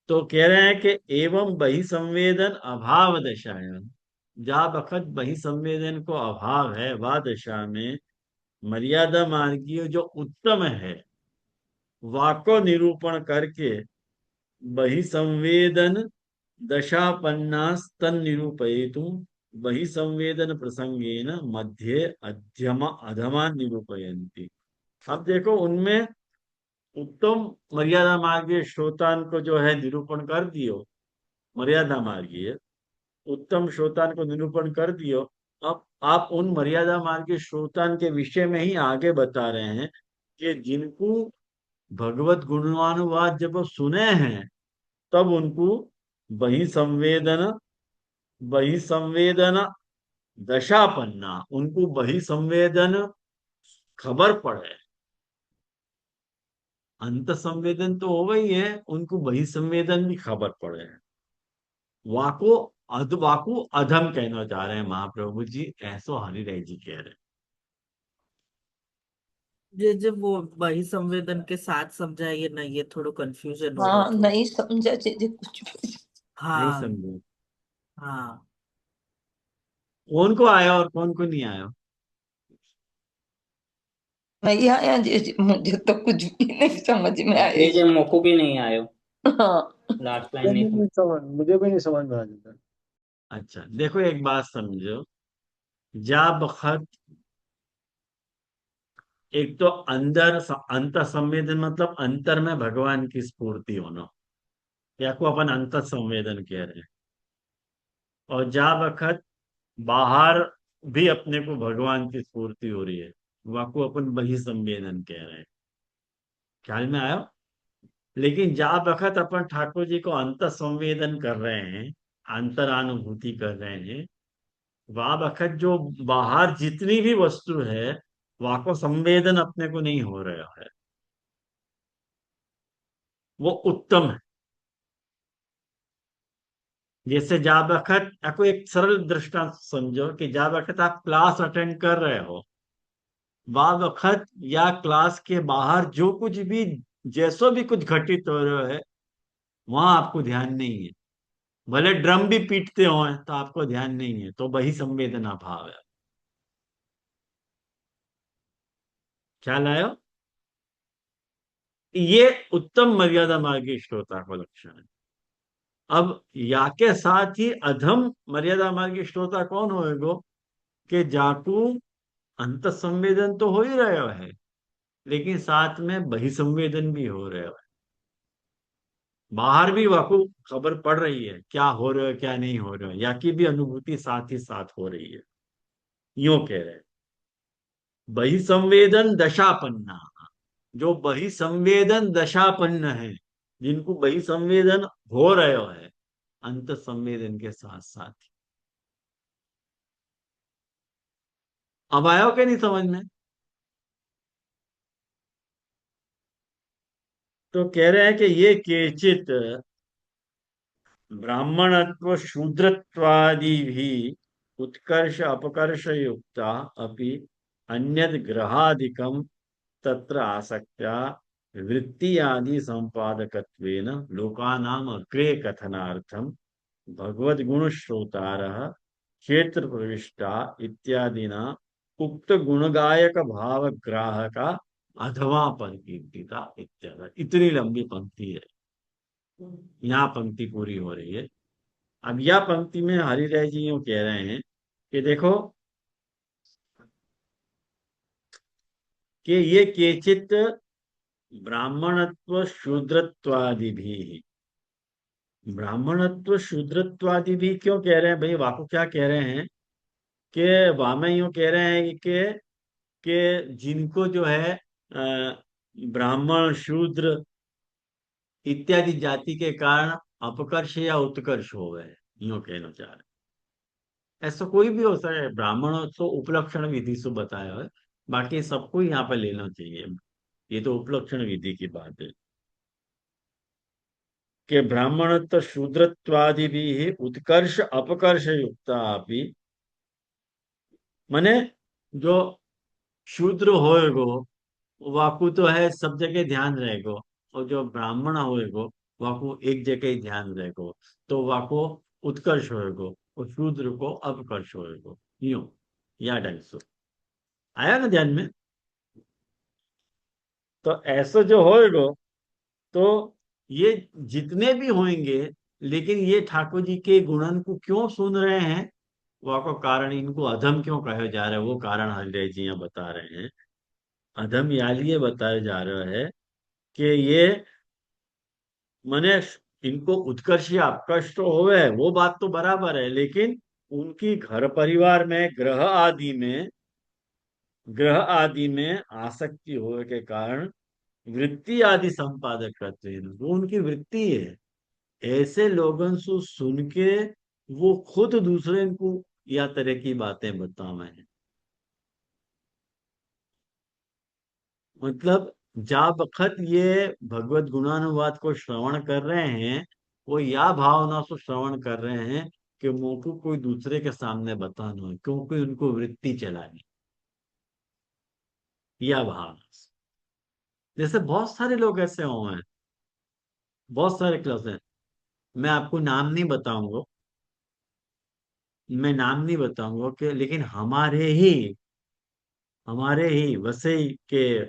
तो कह रहे हैं कि एवं बहि संवेदन अभाव दशाएं, जा बखत बहि संवेदन को अभाव है, वह दशा में मर्यादा मार्गीय जो उत्तम है, वाको निरूपण करके बहि संवेदन दशापन्नास तन निरूपयितुं बहि संवेदन प्रसंगेन मध्ये अध्यम अधमा निरूपयन्ति। अब देखो, उनमें उत्तम मर्यादा मार्गीय श्रोतान को जो है निरूपण कर दियो, मर्यादा मार्गीय उत्तम श्रोतान को निरूपण कर दियो। अब आप उन मर्यादा मार्गीय श्रोतान के विषय में ही आगे बता रहे हैं कि जिनको भगवत गुणानुवाद जब वो सुने हैं, तब उनको बहि संवेदन दशापन्ना, उनको बहि संवेदन खबर पड़े। अंत संवेदन तो हो गई है, उनको बहि संवेदन भी खबर पड़े हैं। वाको वाको अधम कहना चाह रहे हैं महाप्रभु जी, ऐसो हरिराय जी कह रहे हैं।
जे वो वही संवेदन के साथ समझाइए ना, ये थोड़ा कंफ्यूजन हो रहा
हाँ
है थोड़ा।
नहीं समझा जे कुछ भी।
नहीं
हाँ।
समझे
हाँ।
कौन को आया और कौन को नहीं आया?
नहीं आया जे मुझे तो कुछ भी नहीं समझ में आया।
जे मोको भी नहीं आयो
हाँ
लास्ट
मुझे
लाइन
भी
नहीं
नहीं समझ मुझे भी नहीं समझ में आ जाता।
अच्छा देखो एक बात समझो, जा बखत एक तो अंदर अंत संवेदन मतलब अंतर में भगवान की स्फूर्ति होना, या को अपन अंत संवेदन कह रहे हैं। और जा बखत बाहर भी अपने को भगवान की स्फूर्ति हो रही है, वाको अपन बहि संवेदन कह रहे हैं। ख्याल में आया? लेकिन जा बखत अपन ठाकुर जी को अंत संवेदन कर रहे हैं, अंतरानुभूति कर रहे हैं, वह बखत जो बाहर जितनी भी वस्तु है वाको संवेदन अपने को नहीं हो रहा है, वो उत्तम है। जैसे जा बखत आपको एक सरल दृष्टांत समझो कि जा बखत आप क्लास अटेंड कर रहे हो, वह वक्त या क्लास के बाहर जो कुछ भी जैसो भी कुछ घटित हो रहा है वहां आपको ध्यान नहीं है। भले ड्रम भी पीटते हो तो आपको ध्यान नहीं है, तो वही संवेदना भाव है। ख्याल आयो? ये उत्तम मर्यादा मार्गी श्रोता को लक्षण है। अब या के साथ ही अधम मर्यादा मार्गी श्रोता कौन होएगो कि जाकू अंत संवेदन तो हो ही रहा है, लेकिन साथ में बहिसंवेदन भी हो रहा है। बाहर भी वाकू खबर पड़ रही है क्या हो रहा है क्या नहीं हो रहा है, या की भी अनुभूति साथ ही साथ हो रही है। यूं कह रहे हैं बहिसंवेदन दशापन्ना, जो बहिसंवेदन दशापन्न है, जिनको बहिसंवेदन हो रहा है अंत संवेदन के साथ साथ ही। अब आयो के नहीं समझ में? तो कह रहे हैं कि ये केचित ब्राह्मणत्व शूद्रत्वादि भी उत्कर्ष अपकर्ष युक्ता अपि अन्यद ग्रहादिकम तत्र आसक्त्या वृत्ति आदि संपादकत्वेन लोकानाम अग्रे कथनार्थम भगवद गुण श्रोतारः क्षेत्र प्रविष्टा इत्यादिना उक्त गुणगायक भाव ग्राहका अथवा परिकीर्तिता इत्यादि। इतनी लंबी पंक्ति है, यहाँ पंक्ति पूरी हो रही है। अब यह पंक्ति में हरिराय जी यूं कह रहे हैं कि देखो कि ये केचित ब्राह्मणत्व शूद्रत्वादि भी, ब्राह्मणत्व शूद्रत्वादि भी क्यों कह रहे हैं भाई? वाको क्या कह रहे हैं कि वामे यूं कह रहे हैं कि जिनको जो है ब्राह्मण शूद्र इत्यादि जाति के कारण अपकर्ष या उत्कर्ष हो गए, यूं कहना चाह रहे हैं। ऐसा कोई भी हो सकता है, ब्राह्मण तो उपलक्षण विधि से बताया है, बाकी सबको यहाँ पे लेना चाहिए। ये तो उपलक्षण विधि की बात है कि ब्राह्मणत्व शूद्रत्वादि भी उत्कर्ष अपकर्ष युक्ता भी, माने जो शूद्र होएगो वाकु तो है सब जगह ध्यान रहेगो, और जो ब्राह्मण होएगो वाकु एक जगह ही ध्यान रहेगो, तो वाको उत्कर्ष होएगो और शूद्र को अपकर्ष होएगो। यूं या ढंग से आया ना ध्यान में? तो ऐसा जो होएगो तो ये जितने भी होंगे, लेकिन ये ठाकुर जी के गुणन को क्यों सुन रहे हैं, वह को कारण इनको अधम क्यों कहा जा रहा है वो कारण हरिराय जी यहाँ बता रहे हैं। अधम यालिए बताया जा रहा है कि ये मने इनको उत्कर्ष या अपकर्ष तो होवे, वो बात तो बराबर है, लेकिन उनकी घर परिवार में ग्रह आदि में आसक्ति होने के कारण वृत्ति आदि संपादक करते हैं, वो उनकी वृत्ति है। ऐसे लोगों से सुन के वो खुद दूसरे को या तरह की बातें बतावे हैं। मतलब जा बखत ये भगवत गुणानुवाद को श्रवण कर रहे हैं, वो या भावना से श्रवण कर रहे हैं कि मोको कोई दूसरे के सामने बताना है, क्योंकि उनको वृत्ति चलानी। या भावना से। जैसे बहुत सारे लोग ऐसे हुए हैं, बहुत सारे क्लास हैं। मैं आपको नाम नहीं बताऊंगा, मैं नाम नहीं बताऊंगा कि, लेकिन हमारे ही वसई के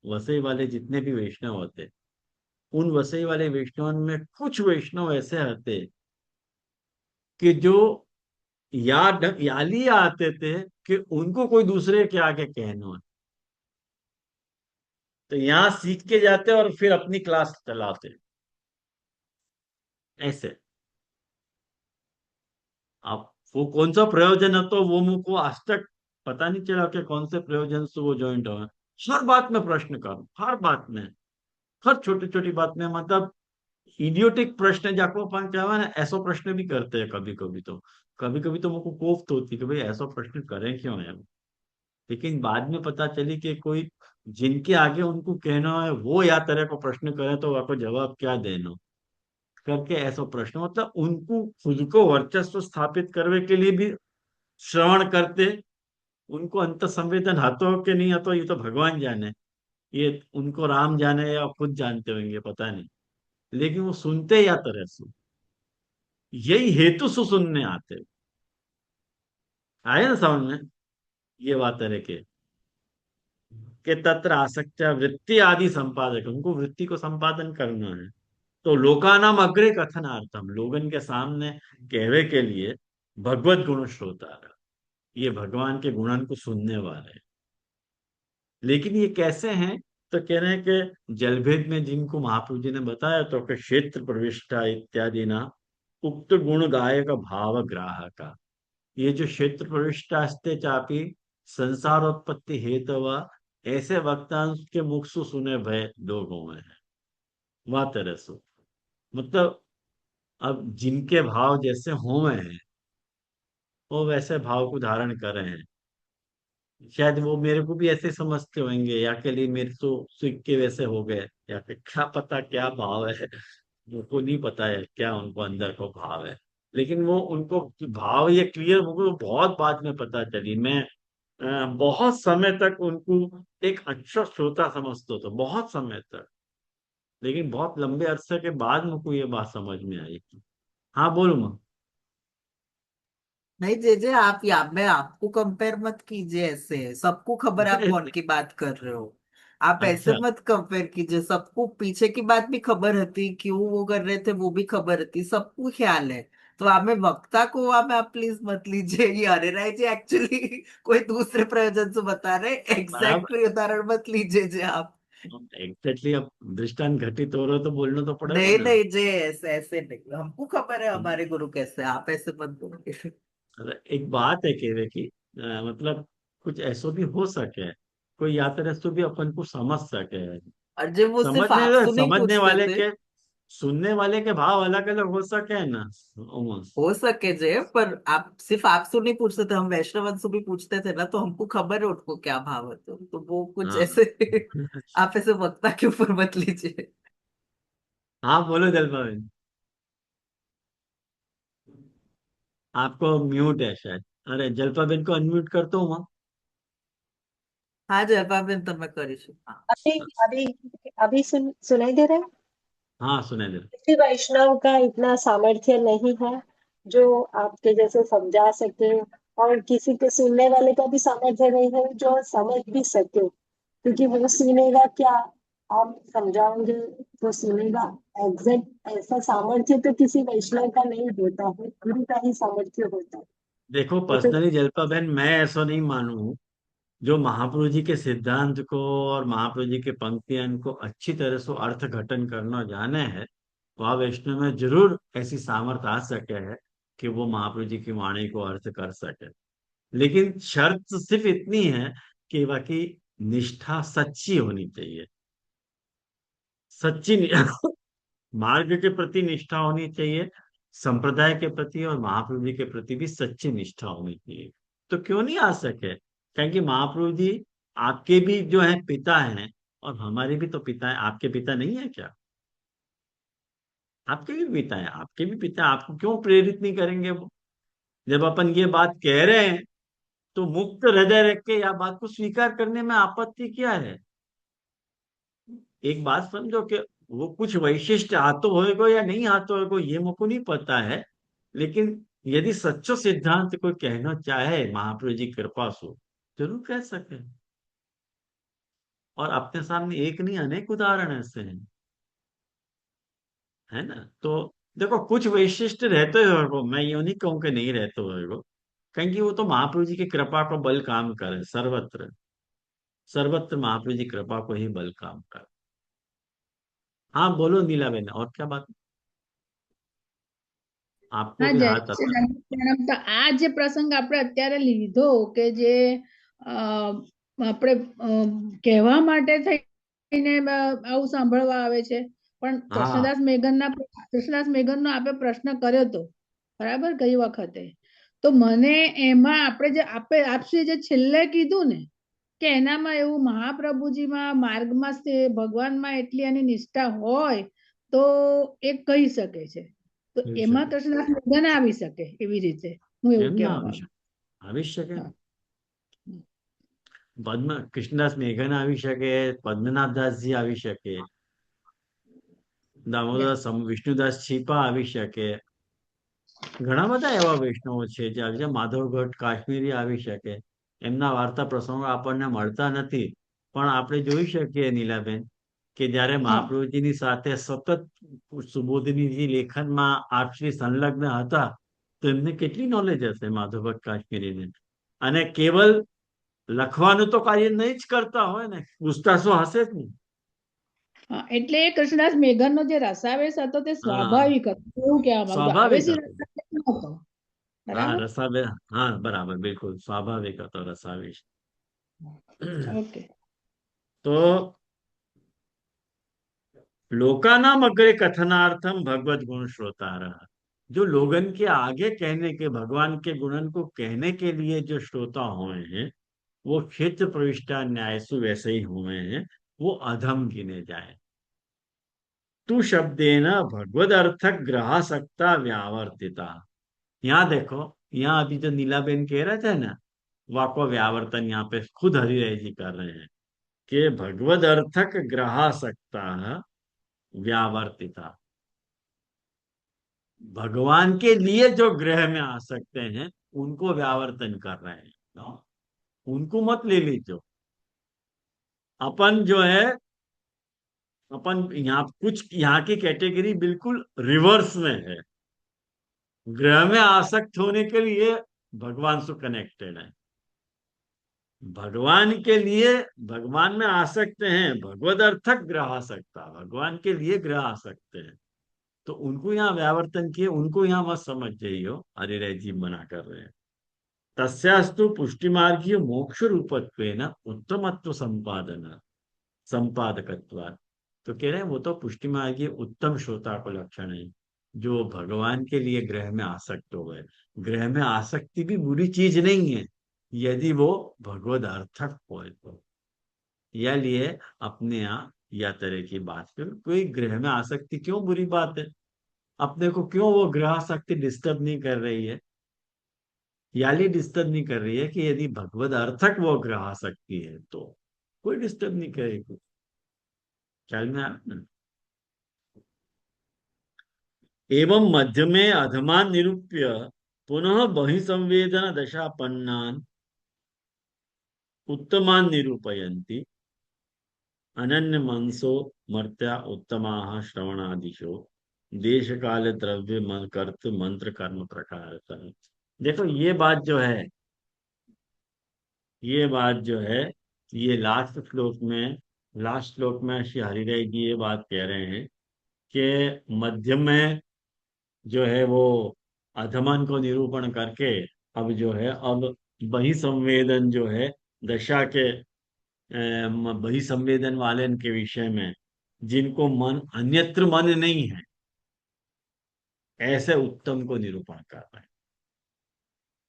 वसई वाले जितने भी वैष्णव होते, उन वसई वाले वैष्णव में कुछ वैष्णव ऐसे होते कि जो याली आते थे कि उनको कोई दूसरे के आगे कहना है, तो यहाँ सीख के जाते और फिर अपनी क्लास चलाते ऐसे। अब वो कौन सा प्रयोजन है, तो वो मुझको आज तक पता नहीं चला कि कौन से प्रयोजन से वो ज्वाइंट हुए। हर बात में प्रश्न करो, हर बात में, हर छोटी छोटी बात में, मतलब इडियोटिक प्रश्न जाको अपन क्या है ना, ऐसा प्रश्न भी करते हैं कभी कभी। तो कभी कभी तो मुझको कोफ्त होती कि भाई ऐसा प्रश्न करें क्यों है। लेकिन बाद में पता चली कि कोई जिनके आगे उनको कहना है वो या तरह को प्रश्न करे तो आपको जवाब क्या देना, करके ऐसा प्रश्न, मतलब उनको खुद को वर्चस्व स्थापित करने के लिए भी श्रवण करते। उनको अंत संवेदन हाथों के नहीं आता, ये तो भगवान जाने, ये उनको राम जाने या खुद जानते होंगे पता नहीं, लेकिन वो सुनते या तरह से, यही हेतु से सुनने आते। आए ना समझ में, ये बात है कि तत्र आसक्त वृत्ति आदि संपादक, उनको वृत्ति को संपादन करना है। तो लोकानाम अग्रे कथनार्थम, लोगन के सामने कहवे के लिए भगवत गुण श्रोता, ये भगवान के गुणन को सुनने वाले। लेकिन ये कैसे हैं, तो कह रहे हैं कि जलभेद में जिनको महाप्रभु जी ने बताया, तो कि क्षेत्र प्रविष्टा इत्यादि ना उक्त गुण गायक भाव ग्राहका, ये जो क्षेत्र प्रविष्टास्ते चापी संसारोत्पत्ति हेतु, ऐसे वक्तांश के मुख से सुने भय लोगों में है, वह तरह से, मतलब अब जिनके भाव जैसे हुए हैं वो वैसे भाव को धारण कर रहे हैं। शायद वो मेरे को भी ऐसे समझते होंगे, या के लिए मेरे तो सीख के वैसे हो गए, या फिर क्या पता क्या भाव है, उनको नहीं पता है क्या उनको अंदर को भाव है। लेकिन वो उनको भाव ये क्लियर मुझको बहुत बाद में पता चली। मैं बहुत समय तक उनको एक अच्छा श्रोता समझता था, बहुत समय तक, लेकिन बहुत लंबे अरसे के बाद मुझको ये बात समझ में आई। हाँ बोलू मैं।
नहीं जे आप यहाँ में आपको कंपेयर मत कीजिए, ऐसे सबको खबर है आप कौन की बात कर रहे हो। आप ऐसे
अच्छा।
मत कंपेयर कीजिए, सबको पीछे की बात भी खबर होती, क्यों वो कर रहे थे वो भी खबर होती, सबको ख्याल है। तो हमें वक्ता को हमें आप प्लीज मत लीजिए, ये हरे राय जी एक्चुअली कोई दूसरे प्रयोजन से बता रहे, एग्जैक्ट
बराबर,
उदाहरण मत लीजिए जे आप।
एग्जैक्टली। अब दृष्टांत घटित हो रहा है तो बोलना तो पड़ेगा
नहीं
ना।
नहीं जे, ऐसे ऐसे नहीं, हमको खबर है हमारे गुरु कैसे, आप ऐसे मत बोलिए।
एक बात है कह रहे कि मतलब कुछ ऐसा भी हो सके, कोई या तरह से भी अपन को समझ सके।
और जब वो सिर्फ आपसे नहीं
समझने
पूछते
वाले
थे,
के, सुनने वाले के भाव अलग अलग हो सके है ना उमर।
हो सके जे, पर आप सिर्फ आपसे नहीं पूछते थे, हम वैष्णव से भी पूछते थे ना, तो हमको खबर है उनको क्या भाव है, तो वो कुछ
हाँ।
ऐसे आप ऐसे वक्ता के ऊपर मत लीजिए।
हाँ बोलो जलपा बहन, आपको म्यूट है शायद। अरे जलपा बहन को अनम्यूट करता हूँ मैं।
हाँ जयपा बेन તમે કરીશું हाँ।
अभी अभी अभी सुनाई दे रहा है?
हाँ सुने दे।
किसी वैष्णव का इतना सामर्थ्य नहीं है जो आपके जैसे समझा सके, और किसी के सुनने वाले का भी सामर्थ्य नहीं है जो समझ भी सके, क्योंकि वो सुनेगा क्या, आप समझाओगे तो सुनेगा। एग्जैक्ट ऐसा सामर्थ्य तो किसी वैष्णव का नहीं होता है, गुरु का ही सामर्थ्य होता है।
देखो
वो तो
पर्सनली जलपा बहन, मैं ऐसा नहीं मानू। जो महाप्रभु जी के सिद्धांत को और महाप्रभु जी के पंक्तियां को अच्छी तरह से अर्थ घटन करना जाने हैं, वह वैष्णव में जरूर ऐसी सामर्थ आ सके है कि वो महाप्रभु जी की वाणी को अर्थ कर सके। लेकिन शर्त सिर्फ इतनी है कि बाकी निष्ठा सच्ची होनी चाहिए। सच्ची मार्ग के प्रति निष्ठा होनी चाहिए, संप्रदाय के प्रति और महाप्रभु जी के प्रति भी सच्ची निष्ठा होनी चाहिए। तो क्यों नहीं आ सके, क्योंकि महाप्रभु जी आपके भी जो है पिता हैं, और हमारे भी तो पिता हैं। आपके पिता नहीं है क्या? आपके भी पिता है, आपके भी पिता हैं। आपको क्यों प्रेरित नहीं करेंगे वो, जब अपन ये बात कह रहे हैं तो मुक्त हृदय रख के या बात को स्वीकार करने में आपत्ति क्या है? एक बात समझो कि वो कुछ वैशिष्ट हाथों होएगो या नहीं हाथों होएगो ये मुझको नहीं पता है, लेकिन यदि सच्चो सिद्धांत कोई कहना चाहे महाप्रभु जी कृपा सो जरूर कह सके। और अपने सामने एक नहीं अनेक उदाहरण ऐसे हैं, है ना। तो देखो कुछ वैशिष्ट रहते हो, मैं ये नहीं कहूं कि नहीं रहते हो, कहीं कि वो तो महाप्रभु जी की कृपा को बल काम करे सर्वत्र। सर्वत्र महाप्रभु जी कृपा को ही बल काम करे। हाँ बोलो नीला बेन, और क्या बात? आपको
હા
भी
જય
हाथ
શ્રી
आता।
રામ. પ્રણામ. તો આ જે પ્રસંગ આપણે અત્યારે લીધો કે જે આપણે કહેવા માટે થઈને આવું સાંભળવા આવે છે, પણ
हाँ
કૃષ્ણદાસ મેઘનનો આપણે પ્રશ્ન કર્યો હતો બરાબર ગઈ વખતે. તો મને એમાં આપણે જે આપશે જે છેલ્લે કીધું ને કે એનામાં એવું મહાપ્રભુજીમાં માર્ગમાં ભગવાનમાં એટલી એની નિષ્ઠા હોય તો એ કહી શકે છે. તો
આવી
એમાં
શકે,
કૃષ્ણદાસ મેઘન આવી શકે એવી રીતે હું એવું
કેમ ના
કહેવા
આવી
માંગુ.
શકે? આવી શકે
હા.
ને. પદ્મ કૃષ્ણદાસ મેઘન આવી શકે, પદ્મનાભ દાસજી આવી શકે, દામોદર વિષ્ણુદાસ છીપા આવી શકે, ઘણા બધા એવા વૈષ્ણવો છે જે આવી છે, માધવ ભટ્ટ કાશ્મીરી આવી શકે. એમના વાર્તા પ્રસંગો આપણને મળતા નથી, પણ આપણે જોઈ શકીએ નીલાબેન કે જ્યારે
હા
મહાપ્રભુજીની સાથે સતત સુબોધિનીજી લેખનમાં આપશ્રી સંલગ્ન હતા, તો એમને કેટલી નોલેજ હશે માધવ ભટ્ટ કાશ્મીરીને. અને કેવલ લખવાનું તો કાર્ય નહીં જ કરતા હોય ને, પૂછતાછો હશે જ નહીં.
હા, એટલે એ કૃષ્ણદાસ મેઘનનો જે રસાવેશ હતો તે
હા,
સ્વાભાવિક હતો એવું કહેવા માંગુ છું.
સ્વાભાવિક
આવેશી
હતું.
રસાવેશ નહોતો.
હા
બરાબર.
રસાબેન, હા બરાબર, બિલકુલ સ્વાભાવિક હતો રસાવેશ.
ઓકે.
तो लोकानाम अग्रे कथनार्थम भगवत गुण श्रोता रहा। जो लोगन के आगे कहने के, भगवान के गुणन को कहने के लिए जो श्रोता हुए हैं, वो क्षेत्र प्रविष्टा न्यायसु वैसे ही हुए हैं, वो अधम गिने जाए। तू शब्देन भगवद अर्थक ग्रहासक्ता व्यावर्तिता। यहाँ देखो, यहाँ अभी जो नीलाबेन कह रहे थे ना, वाको व्यावर्तन यहाँ पे खुद हरिराय जी कर रहे हैं कि भगवद अर्थक ग्रहासक्ता व्यावर्तिता। भगवान के लिए जो ग्रह में आ सकते हैं उनको व्यावर्तन कर रहे हैं, उनको मत ले लीजिए। अपन जो है, अपन यहाँ कुछ यहाँ की कैटेगरी बिल्कुल रिवर्स में है। ग्रह में आसक्त होने के लिए भगवान से कनेक्टेड है, भगवान के लिए भगवान में आ सकते हैं, भगवद अर्थक ग्रह आ सकता, भगवान के लिए ग्रह आ सकते हैं। तो उनको यहाँ व्यावर्तन किए, उनको यहाँ मत समझ जाइए हरिराय जी मना कर रहे हैं। तस्यास्तु पुष्टिमार्गीय मोक्ष रूपत्वेन उत्तमत्व संपादन संपादकत्वात्। तो कह रहे हैं वो तो पुष्टिमार्गीय उत्तम श्रोता को लक्षण है जो भगवान के लिए ग्रह में आसक्त हो गए। ग्रह में आसक्ति भी बुरी चीज नहीं है यदि वो भगवद अर्थक हो तो। या लिए अपने यहाँ या तरह की बात कर, कोई ग्रह में आसक्ति क्यों बुरी बात है? अपने को क्यों वो ग्रह आसक्ति डिस्टर्ब नहीं कर रही है? याली डिस्टर्ब नहीं कर रही है कि यदि भगवद अर्थक वो ग्रह आ सकती है तो कोई डिस्टर्ब नहीं करेगी। ख्याल में आया ना? एवं मध्य में अधमान निरूप्य पुनः बहिसंवेदन दशापन्नान उत्तमान निरूपयन्ति अनन्य मनसो मर्त्या उत्तमा श्रवणादिशो देश काल द्रव्य मन कर्त मंत्र कर्म प्रकार। देखो ये बात जो है, ये लास्ट श्लोक में श्री हरिराय जी ये बात कह रहे हैं कि मध्य में जो है वो अधमन को निरूपण करके अब जो है, अब बहिसंवेदन जो है दशा के बहिसंवेदन वाले के विषय में जिनको मन अन्यत्र मन नहीं है ऐसे उत्तम को निरूपण कर रहे हैं।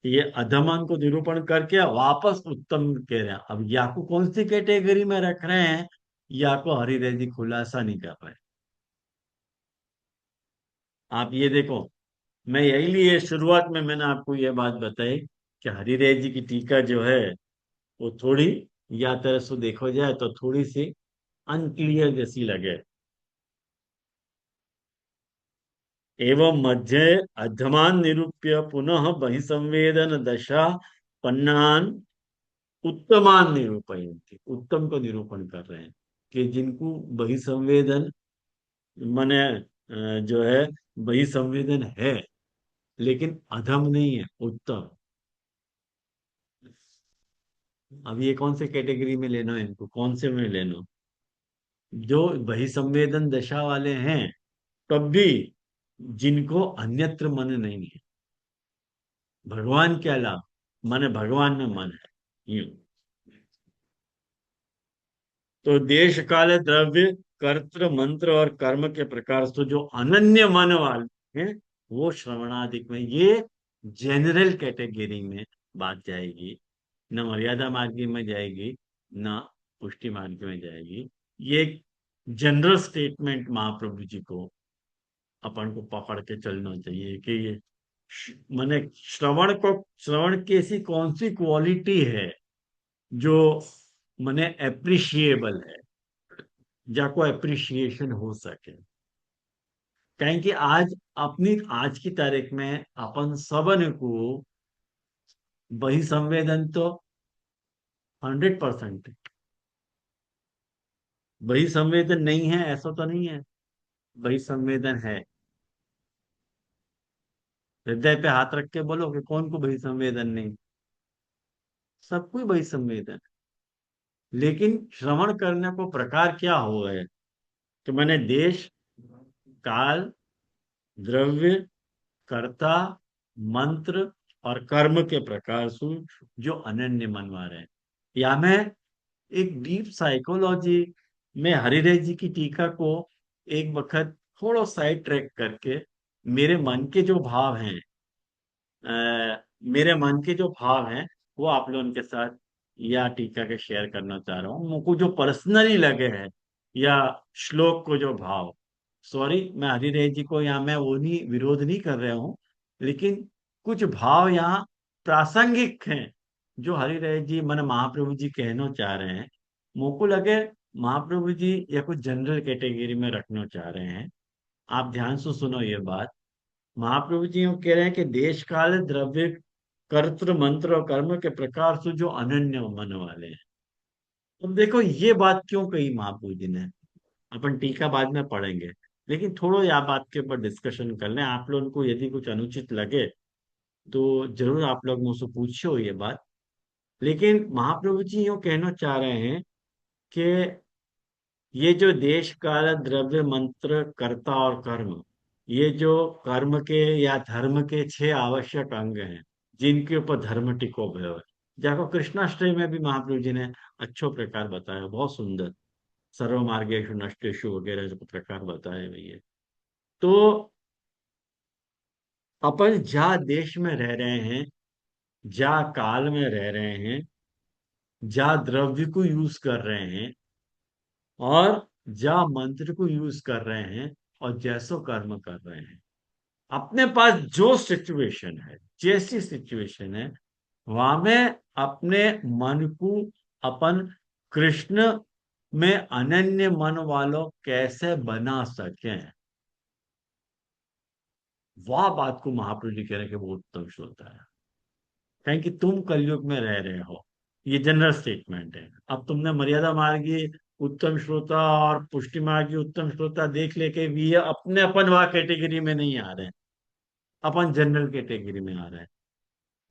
ये अधमन को निरूपण करके वापस उत्तम कह रहे हैं। अब या को कौन सी कैटेगरी में रख रहे हैं या को हरिराय जी खुलासा नहीं कर रहे। आप ये देखो, मैं यही लिए शुरुआत में मैंने आपको ये बात बताई कि हरिराय जी की टीका जो है वो थोड़ी, या तरह से देखो जाए तो थोड़ी सी अनक्लियर जैसी लगे। एवं मध्ये अधमान निरूप्य पुनः बहिसंवेदन दशा पन्नान उत्तमान निरूपयन्ति, उत्तम को निरूपण कर रहे हैं कि जिनको बहिसंवेदन माने जो है बहिसंवेदन है लेकिन अधम नहीं है, उत्तम। अब ये कौन से कैटेगरी में लेना है इनको, कौन से में लेना? जो बहिसंवेदन दशा वाले हैं तब भी जिनको अन्यत्र मन नहीं है, भगवान के अलावा, माने भगवान में मन है, यूं। तो देश काल द्रव्य कर्तृ मंत्र और कर्म के प्रकार से जो अनन्य मन वाले हैं वो श्रवणादिक में, ये जनरल कैटेगरी में बात जाएगी, न मर्यादा मार्गी में जाएगी, न पुष्टि मार्गी में जाएगी। ये जनरल स्टेटमेंट महाप्रभु जी को अपन को पकड़ के चलना चाहिए कि ये माने श्रवण की ऐसी कौन सी क्वालिटी है जो माने एप्रिशिएबल है, जाको एप्रिशिएशन हो सके। कहें कि आज की तारीख में अपन सबन को वही संवेदन तो 100%, वही संवेदन नहीं है ऐसा तो नहीं है, वही संवेदन है। हृदय पे हाथ रख के बोलो कि कौन को वही संवेदन नहीं, सबको वही संवेदन। लेकिन श्रवण करने को प्रकार क्या हो गए कि मैंने देश काल द्रव्य कर्ता मंत्र और कर्म के प्रकार से जो अनन्य मनवा रहे हैं, या मैं एक डीप साइकोलॉजी में हरिराय जी की टीका को एक वक्त थोड़ा साइड ट्रैक करके मेरे मन के जो भाव हैं, मेरे मन के जो भाव हैं वो आप लोगों के साथ या टीका के शेयर करना चाह रहा हूँ। मुझको जो पर्सनली लगे हैं या श्लोक को जो भाव, सॉरी मैं हरिराय जी को यहाँ मैं वो नहीं विरोध नहीं कर रहा हूँ, लेकिन कुछ भाव यहाँ प्रासंगिक हैं जो हरिराय जी मन महाप्रभु जी कहना चाह रहे हैं। मुझको लगे महाप्रभु जी या कुछ जनरल कैटेगरी में रखना चाह रहे हैं। आप ध्यान से सुनो ये बात। महाप्रभु जी यूं कह रहे हैं कि देश काल द्रव्य कर्तृ मंत्र और कर्म के प्रकार से जो अनन्य मन वाले हैं। अब देखो ये बात क्यों कही महाप्रभु जी ने, अपन टीका बाद में पढ़ेंगे, लेकिन थोड़ा यह बात के ऊपर डिस्कशन कर लें। आप लोगों को यदि कुछ अनुचित लगे तो जरूर आप लोग मुझसे पूछो ये बात। लेकिन महाप्रभु जी यूं कहना चाह रहे हैं कि ये जो देश काल द्रव्य मंत्र कर्ता और कर्म, ये जो कर्म के या धर्म के 6 आवश्यक अंग हैं जिनके ऊपर धर्म टिको भयो है, जाको कृष्णाष्टमी में भी महाप्रभु जी ने अच्छो प्रकार बताया, बहुत सुंदर, सर्व मार्गेशु नष्टेशु वगैरह जो प्रकार बताए हुए है। तो अपन जा देश में रह रहे हैं, जा काल में रह रहे हैं, जा द्रव्य को यूज कर रहे हैं और जा मंत्र को यूज कर रहे हैं और जैसो कर्म कर रहे हैं, अपने पास जो सिचुएशन है, जैसी सिचुएशन है, वहां में अपने मन को अपन कृष्ण में अनन्य मन वालों कैसे बना सके, वह बात को महाप्रभु जी कह रहे हैं कि वो उत्तम श्रोता है। कहें कि तुम कलयुग में रह रहे हो, ये जनरल स्टेटमेंट है। अब तुमने मर्यादा मार्गी उत्तम श्रोता और पुष्टि मार्गी उत्तम श्रोता देख लेके भी ये अपने अपन वह कैटेगरी में नहीं आ रहे हैं, अपन जनरल कैटेगरी में आ रहे हैं।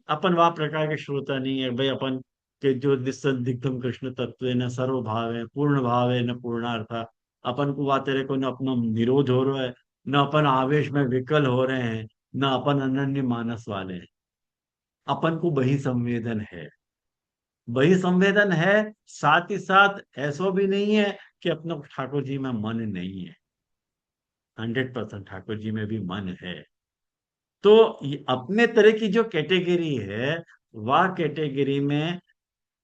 अपन वह प्रकार के श्रोता नहीं है भाई, अपन के जो निस्संदिग्धम कृष्ण तत्व है, न सर्व भाव है, पूर्ण भाव है, न पूर्णार्थ। अपन को वह तेरे को न अपना निरोध हो रहा है, न अपन आवेश में विकल हो रहे हैं, न अपन अनन्य मानस वाले हैं। अपन को वही संवेदन है, वही संवेदन है। साथ ही साथ ऐसा भी नहीं है कि अपने ठाकुर जी में मन नहीं है, 100% ठाकुर जी में भी मन है। तो अपने तरह की जो कैटेगरी है, वह कैटेगरी में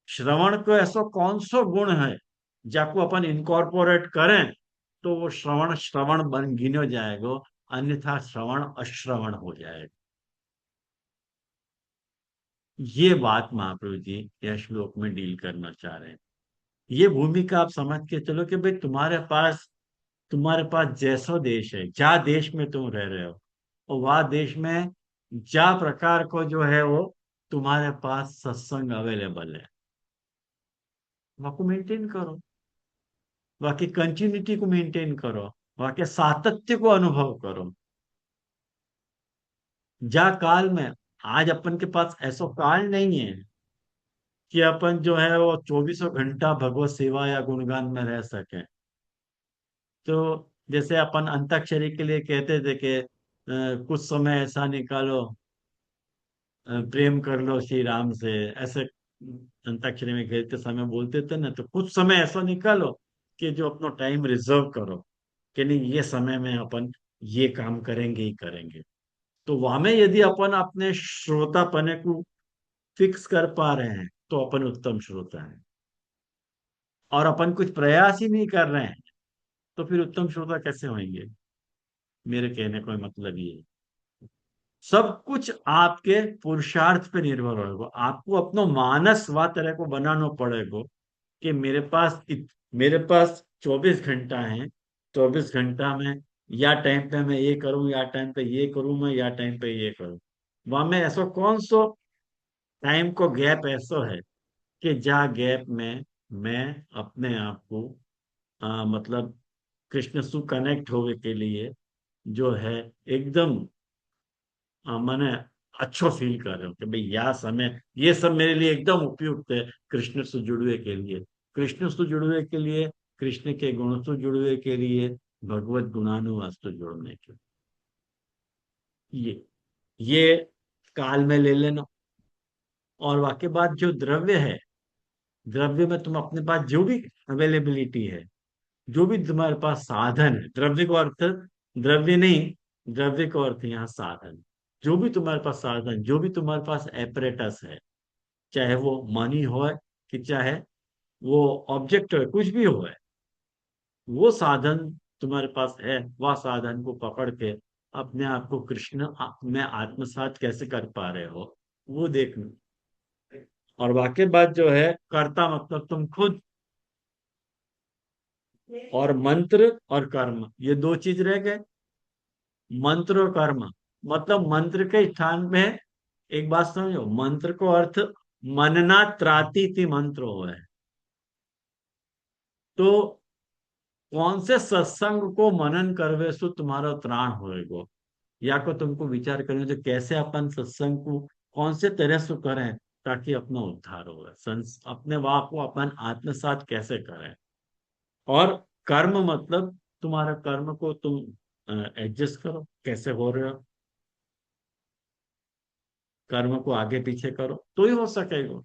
श्रवण को ऐसा कौन सा गुण है जाको अपन इनकॉर्पोरेट करें तो वो श्रवण श्रवण बन गिनो जाएगा, अन्यथा श्रवण अश्रवण हो जाएगा। ये बात महाप्रभु जी यह श्लोक में डील करना चाह रहे हैं। ये भूमिका आप समझ के चलो कि भाई तुम्हारे पास जैसो देश है, जा देश में तुम रह रहे हो, और वह देश में जा प्रकार को जो है वो तुम्हारे पास सत्संग अवेलेबल है, वह को मेंटेन करो, वह की कंटिन्यूटी को मेंटेन करो, वह के सातत्य को अनुभव करो। जा काल में, आज अपन के पास ऐसा काल नहीं है कि अपन जो है वो चौबीसों घंटा भगवत सेवा या गुणगान में रह सके। तो जैसे अपन अंताक्षरी के लिए कहते थे कि कुछ समय ऐसा निकालो, प्रेम कर लो श्री राम से, ऐसे अंताक्षरी में खेलते समय बोलते थे ना। तो कुछ समय ऐसा निकालो कि जो अपना टाइम रिजर्व करो कि नहीं, ये समय में अपन ये काम करेंगे ही करेंगे। तो वहां में यदि अपन अपने श्रोतापने को फिक्स कर पा रहे हैं तो अपन उत्तम श्रोता हैं, और अपन कुछ प्रयास ही नहीं कर रहे हैं तो फिर उत्तम श्रोता कैसे होंगे? मेरे कहने का मतलब ये है, सब कुछ आपके पुरुषार्थ पे निर्भर होगा। आपको अपना मानस वा तरह को बनाना पड़ेगा कि मेरे पास 24 घंटा है, 24 घंटा में या टाइम पे मैं ये करूं, या टाइम पे ये करूं, मैं या टाइम पे ये करूं। वहां में ऐसा कौन सो टाइम को गैप ऐसा है कि जहाँ गैप में मैं अपने आप को मतलब कृष्ण से कनेक्ट होने के लिए जो है एकदम मैंने अच्छो फील कर रहे हो कि भाई यह समय, ये सब मेरे लिए एकदम उपयुक्त है कृष्ण से जुड़वे के लिए, कृष्ण से जुड़वे के लिए, कृष्ण के गुण से जुड़वे के लिए, भगवत गुणानुवास से जुड़ने के लिए। ये काल में ले लेना। और वाके बाद जो द्रव्य है, द्रव्य में तुम अपने पास जो भी अवेलेबिलिटी है, जो भी तुम्हारे पास साधन है, द्रव्य को अर्थ द्रव्य नहीं, द्रव्य को अर्थ यहाँ साधन। जो भी तुम्हारे पास साधन, जो भी तुम्हारे पास एपरेटस है, चाहे वो मनी हो कि चाहे वो ऑब्जेक्ट हो, कुछ भी हो, वो साधन तुम्हारे पास है, वह साधन को पकड़ के अपने आप को कृष्ण में आत्मसात कैसे कर पा रहे हो वो देखना। और वाक्य बात जो है, कर्ता मतलब तुम खुद, और मंत्र और कर्म ये दो चीज रह गए। मंत्र और कर्म मतलब मंत्र के स्थान में, एक बात समझो, मंत्र को अर्थ मनना त्राती थी मंत्र हो है। तो कौन से सत्संग को मनन करवे सो तुम्हारा त्राण होएगो, या को तुमको विचार करें जो कैसे अपन सत्संग को कौन से तरह से करें ताकि अपना उद्धार हो, अपने वाक को अपन आत्मसात कैसे करें। और कर्म मतलब तुम्हारा कर्म को तुम एडजस्ट करो, कैसे हो रहे हो, कर्म को आगे पीछे करो तो ही हो सकेगा।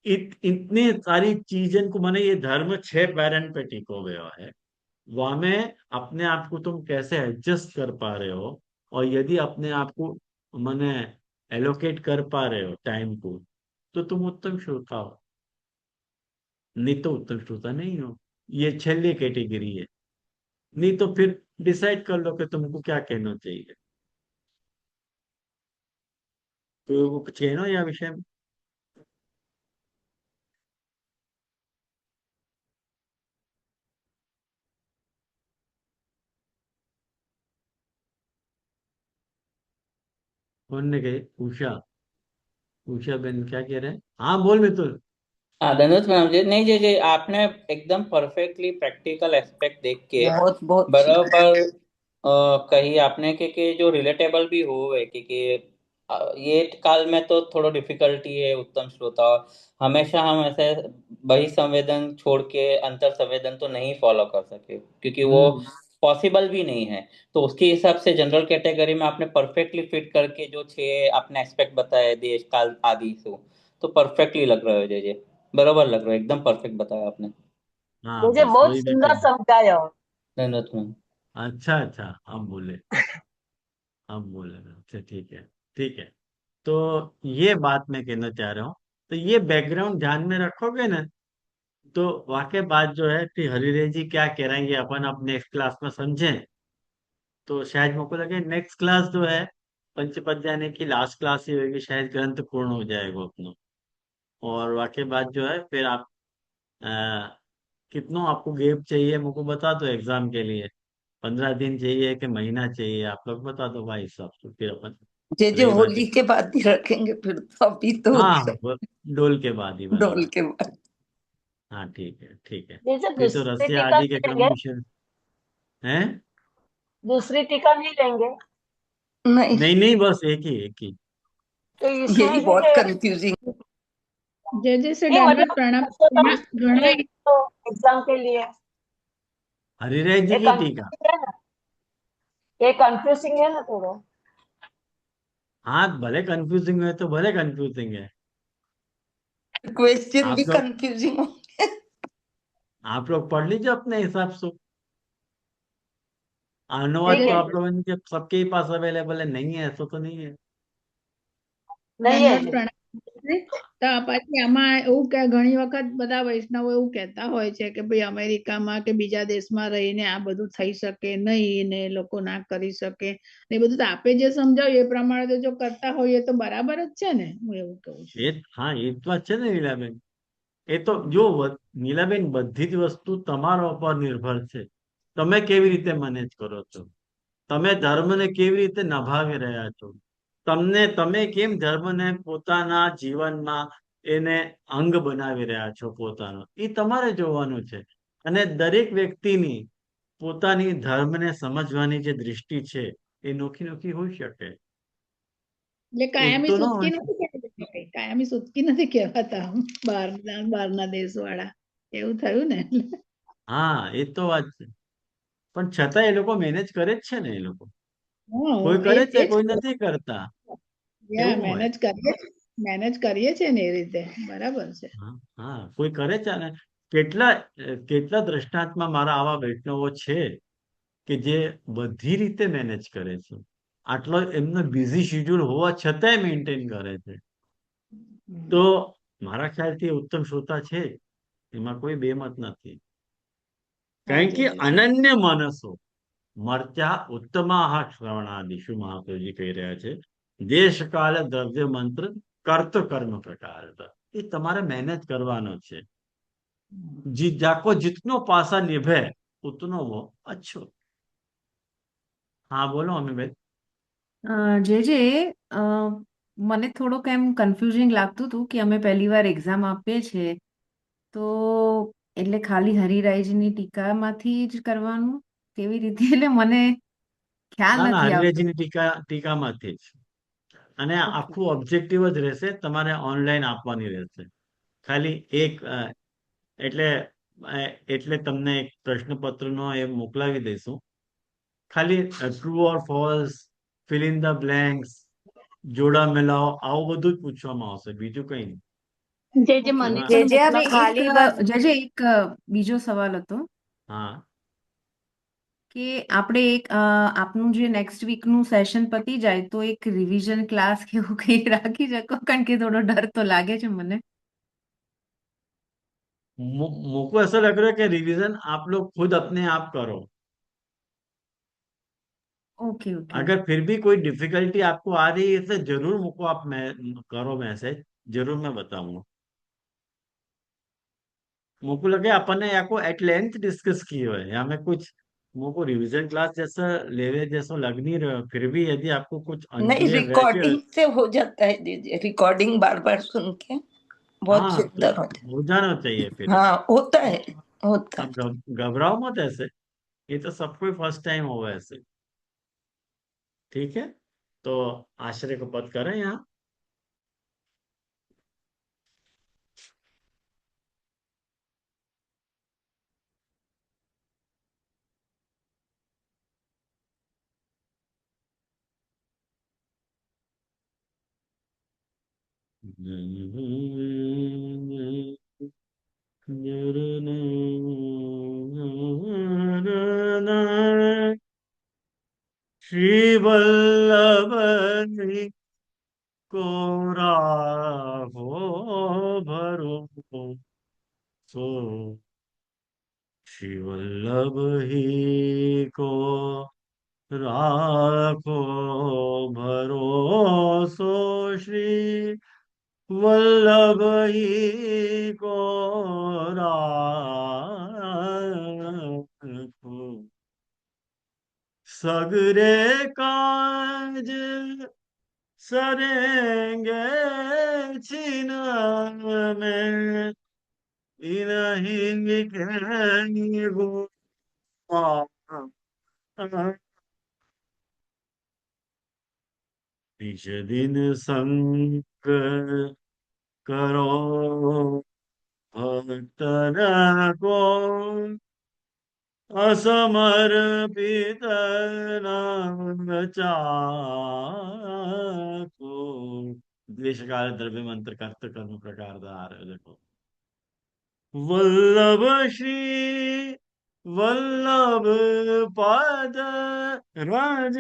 इतनी सारी चीजें को मैंने, ये धर्म 6 पैरन पे टिको गया है, वहां में अपने आप को तुम कैसे एडजस्ट कर पा रहे हो। और यदि अपने आप को मैंने एलोकेट कर पा रहे हो टाइम को, तो तुम उत्तम श्रोता हो, नहीं तो उत्तम श्रोता नहीं हो। ये छेली कैटेगरी है। नहीं तो फिर डिसाइड कर लो कि तुमको क्या कहना चाहिए। तो कुछ कहना या विषय में? कौन ने कहे? उषा, उषा बहन क्या कह रहे हैं? हाँ बोल मितुल।
हाँ धनुष मैम जी, नहीं जी जी, आपने एकदम परफेक्टली प्रैक्टिकल एस्पेक्ट देख के
बहुत बहुत
बराबर कही आपने कि जो रिलेटेबल भी हो है कि ये काल में तो थोड़ा डिफिकल्टी है उत्तम श्रोता। हमेशा हम ऐसे बहि संवेदन छोड़ के अंतर संवेदन तो नहीं फॉलो कर सके क्योंकि वो
हम्म।
पॉसिबल भी नहीं है। तो उसके हिसाब से जनरल कैटेगरी में आपने परफेक्टली फिट करके जो 6 आपने एस्पेक्ट बताए देश काल आदि से, तो परफेक्टली लग रहा है जय, बराबर लग रहा है, एकदम परफेक्ट बताया आपने।
हाँ
मुझे
बस
बहुत
वही मैं
सुंदर
कहूँ।
समझाया।
धन्यवाद मैम।
अच्छा अच्छा, हम बोले, हम बोले, अच्छा ठीक है, ठीक है। तो ये बात मैं कहना चाह रहा हूँ। तो ये बैकग्राउंड ध्यान में रखोगे ना, तो वाकई बात जो है कि हरिरे जी क्या कह रहे हैं ये अपन अब नेक्स्ट क्लास में समझें। तो शायद मुझको लगे नेक्स्ट क्लास जो है पंचपद्यानी की लास्ट क्लास ही होगी शायद, ग्रंथ पूर्ण हो जाएगा अपना। और वाके बाद जो है फिर आप कितनों आपको गैप चाहिए मुझको बता दो एग्जाम के लिए। 15 दिन चाहिए कि महीना चाहिए, आप लोग बता दो भाई, हिसाब से फिर अपन
जे
रही बात
होली के बाद ही रखेंगे फिर तो, अभी तो
हाँ डोल के बाद ही
डोल
बराबर।
के बाद।
हाँ ठीक है ठीक है।
जैसे
फिर तो
दूसरी
रस्से
टीका
आदि के
नहीं
क्रम
लेंगे,
में शुरू है।
दूसरी टीका नहीं लेंगे,
नहीं,
नहीं नहीं, बस एक ही एक ही।
तो
यही
इसमें
बहुत
जैसे
कंफ्यूजिंग।
जय जय से
नहीं
दंडवत
मतलब
प्रणाम।
कम से कम
घणा
एक तो एग्जाम के लिए
हरिराय जी
ये
की टीका।
कंफ्यूजिंग है ना, ये कंफ्यूजिंग है ना थोड़ा।
हाँ भले कंफ्यूजिंग है तो भले कंफ्यूजिंग है।
क्वेश्चन भी
आप लोग
कंफ्यूजिंग हो।
आप लोग पढ़ लीजिए अपने हिसाब से। अनुवाद
ठीक
तो
है,
आप लोगों के सबके ही पास अवेलेबल है, नहीं है ऐसा तो नहीं है।
नहीं है
દંડવત
जी।
પ્રણામ છે. તો પછી આમાં એવું કે ઘણી વખત બધા વૈષ્ણવો એવું કહેતા હોય છે કે ભાઈ અમેરિકામાં કે બીજા દેશમાં રહીને આ બધું થઈ શકે નહીં ને એ લોકો ના કરી શકે ને એ બધું તો આપે જે સમજાવ્યું એ પ્રમાણે તો જો કરતા હોઈએ તો બરાબર જ છે ને, હું એવું કહું છું.
હા એ જ વાત છે ને નીલાબેન. એ તો જો નીલાબેન બધી જ વસ્તુ તમારા ઉપર નિર્ભર છે. તમે કેવી રીતે મેનેજ કરો છો, તમે ધર્મને કેવી રીતે નભાવી રહ્યા છો, તમે કેમ ધર્મને પોતાના જીવનમાં એને અંગ બનાવી રહ્યા છો પોતાનો, એ તમારે જોવાનું છે. અને દરેક વ્યક્તિની પોતાની ધર્મને સમજવાની જે દૃષ્ટિ છે એ નોખી નોખી હોઈ શકે.
એટલે
એક
કાયમી
તો ના
સૂતકી
હોય.
નથી કહેવાતા, કાયમી સૂતકી નથી કહેવાતા બહારના દેશ વાળા, એવું થયું ને.
હા એ તો વાત છે. પણ છતાં એ લોકો મેનેજ કરે જ છે ને, એ લોકો
હા
કોઈ
એ
કરે છે
એ જ
કોઈ નથી કરતા, એવું હોય.
મેનેજ કરીએ છે ને એ રીતે બરાબર છે.
હા હા, કોઈ કરે છે ને. કેટલા કેટલા દ્રષ્ટાંતમાં મારા આવા વૈષ્ણવો છે કે જે બધી રીતે મેનેજ કરે છે, આટલો એમનો બિઝી શેડ્યુલ હોવા છતાંય મેન્ટેન કરે છે. તો મારા ખ્યાલથી ઉત્તમ શ્રોતા છે જ. એમાં કોઈ બેમત નથી.
હા
કારણ કે
જય જય.
અનન્ય માનસો મર્ત્યા ઉત્તમાહ શ્રવણાદિશુ મહાપ્રભુજી કહી રહ્યા છે. દેશ કાલ દ્રવ્ય મંત્ર કર્ત કર્મ પ્રકાર, એ તમારે મહેનત કરવાનો છે. જાકો जितनो पासा निभे उतनो वो अच्छो. હા બોલો અમીબેન.
જે મને થોડોક એમ કન્ફ્યુઝિંગ લાગતું હતું કે અમે પહેલી વાર એક્ઝામ આપીએ છીએ તો એટલે ખાલી હરિરાયજીની ટીકામાંથી જ કરવાનું કેવી રીતે, એટલે મને ખ્યાલ
ના ના,
નથી આવતો.
હરિરાયજીની ટીકામાંથી જ. અને
ઓકે.
આખું ઓબ્જેક્ટિવ જ રહેશે, તમારે ઓનલાઈન આપવાની રહેશે. ખાલી એક એટલે એટલે તમને એક પ્રશ્નપત્રનો એ મોકલાવી દઈશું. ખાલી true or false, fill in the blanks, જોડા મેલાવો, આવું બધું જ પૂછવામાં આવશે, બીજું કઈ નહીં.
જે
ઓકે.
મને
એમાં
પણ
જે
અને
आप
મોકલા.
खाली बस
એક બીજો સવાલ હતો
હા
કે આપણે આપનું જે નેક્સ્ટ વીકનું સેશન પતી જાય તો એક રિવિઝન ક્લાસ કે એવું કંઈ રાખી શકો, કારણ કે થોડો ડર તો લાગે છે મને.
मुझको ऐसा लग रहा है कि रिवीजन आप लोग खुद अपने आप करो.
Okay okay.
अगर फिर भी कोई डिफिकल्टी आपको आ रही है तो जरूर मुझको आप करो मैसेज, जरूर मैं बताऊंगा. मुझको लगे अपन ने यहाँ को एट लेंथ डिस्कस की हुआ है, यहाँ में कुछ मुझको रिवीजन क्लास जैसा लेवे जैसा लग नहीं रहा. फिर भी यदि आपको कुछ
नहीं,
अनक्लियर रह के,
रिकॉर्डिंग से हो जाता है दीदी, रिकॉर्डिंग बार बार सुन के बहुत
हाँ तो
सुंदर हो जाता
हो जाना चाहिए
है।
फिर.
हाँ होता है, होता है।
अब घबराओ मत ऐसे, ये तो सबको फर्स्ट टाइम होगा ऐसे. ठीक है, तो आश्रय को पद करें यहाँ. श्री वल्लभ को राहो भरोसो, श्री वल्लभ ही को राखो भरोसो श्री वल्लभ ही को राखो। सगरे काज सरेंगे छिन में, इन्हीं के गुण निज दिन संग करो भक्तन को, असमर्पित नाम चाखो। देश काल द्रव्य मंत्र कर्त कर्म प्रकार धार, देखो। वल्लभ श्री वल्लभ पद राज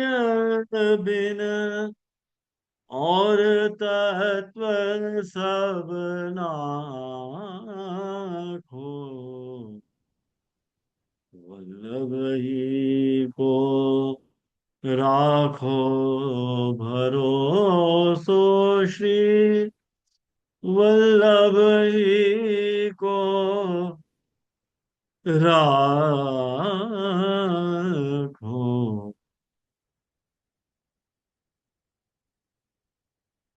बिन, और तत्व सब नाखो। वल्लभ ही को राखो भरोसो श्री वल्लभ ही को राखो।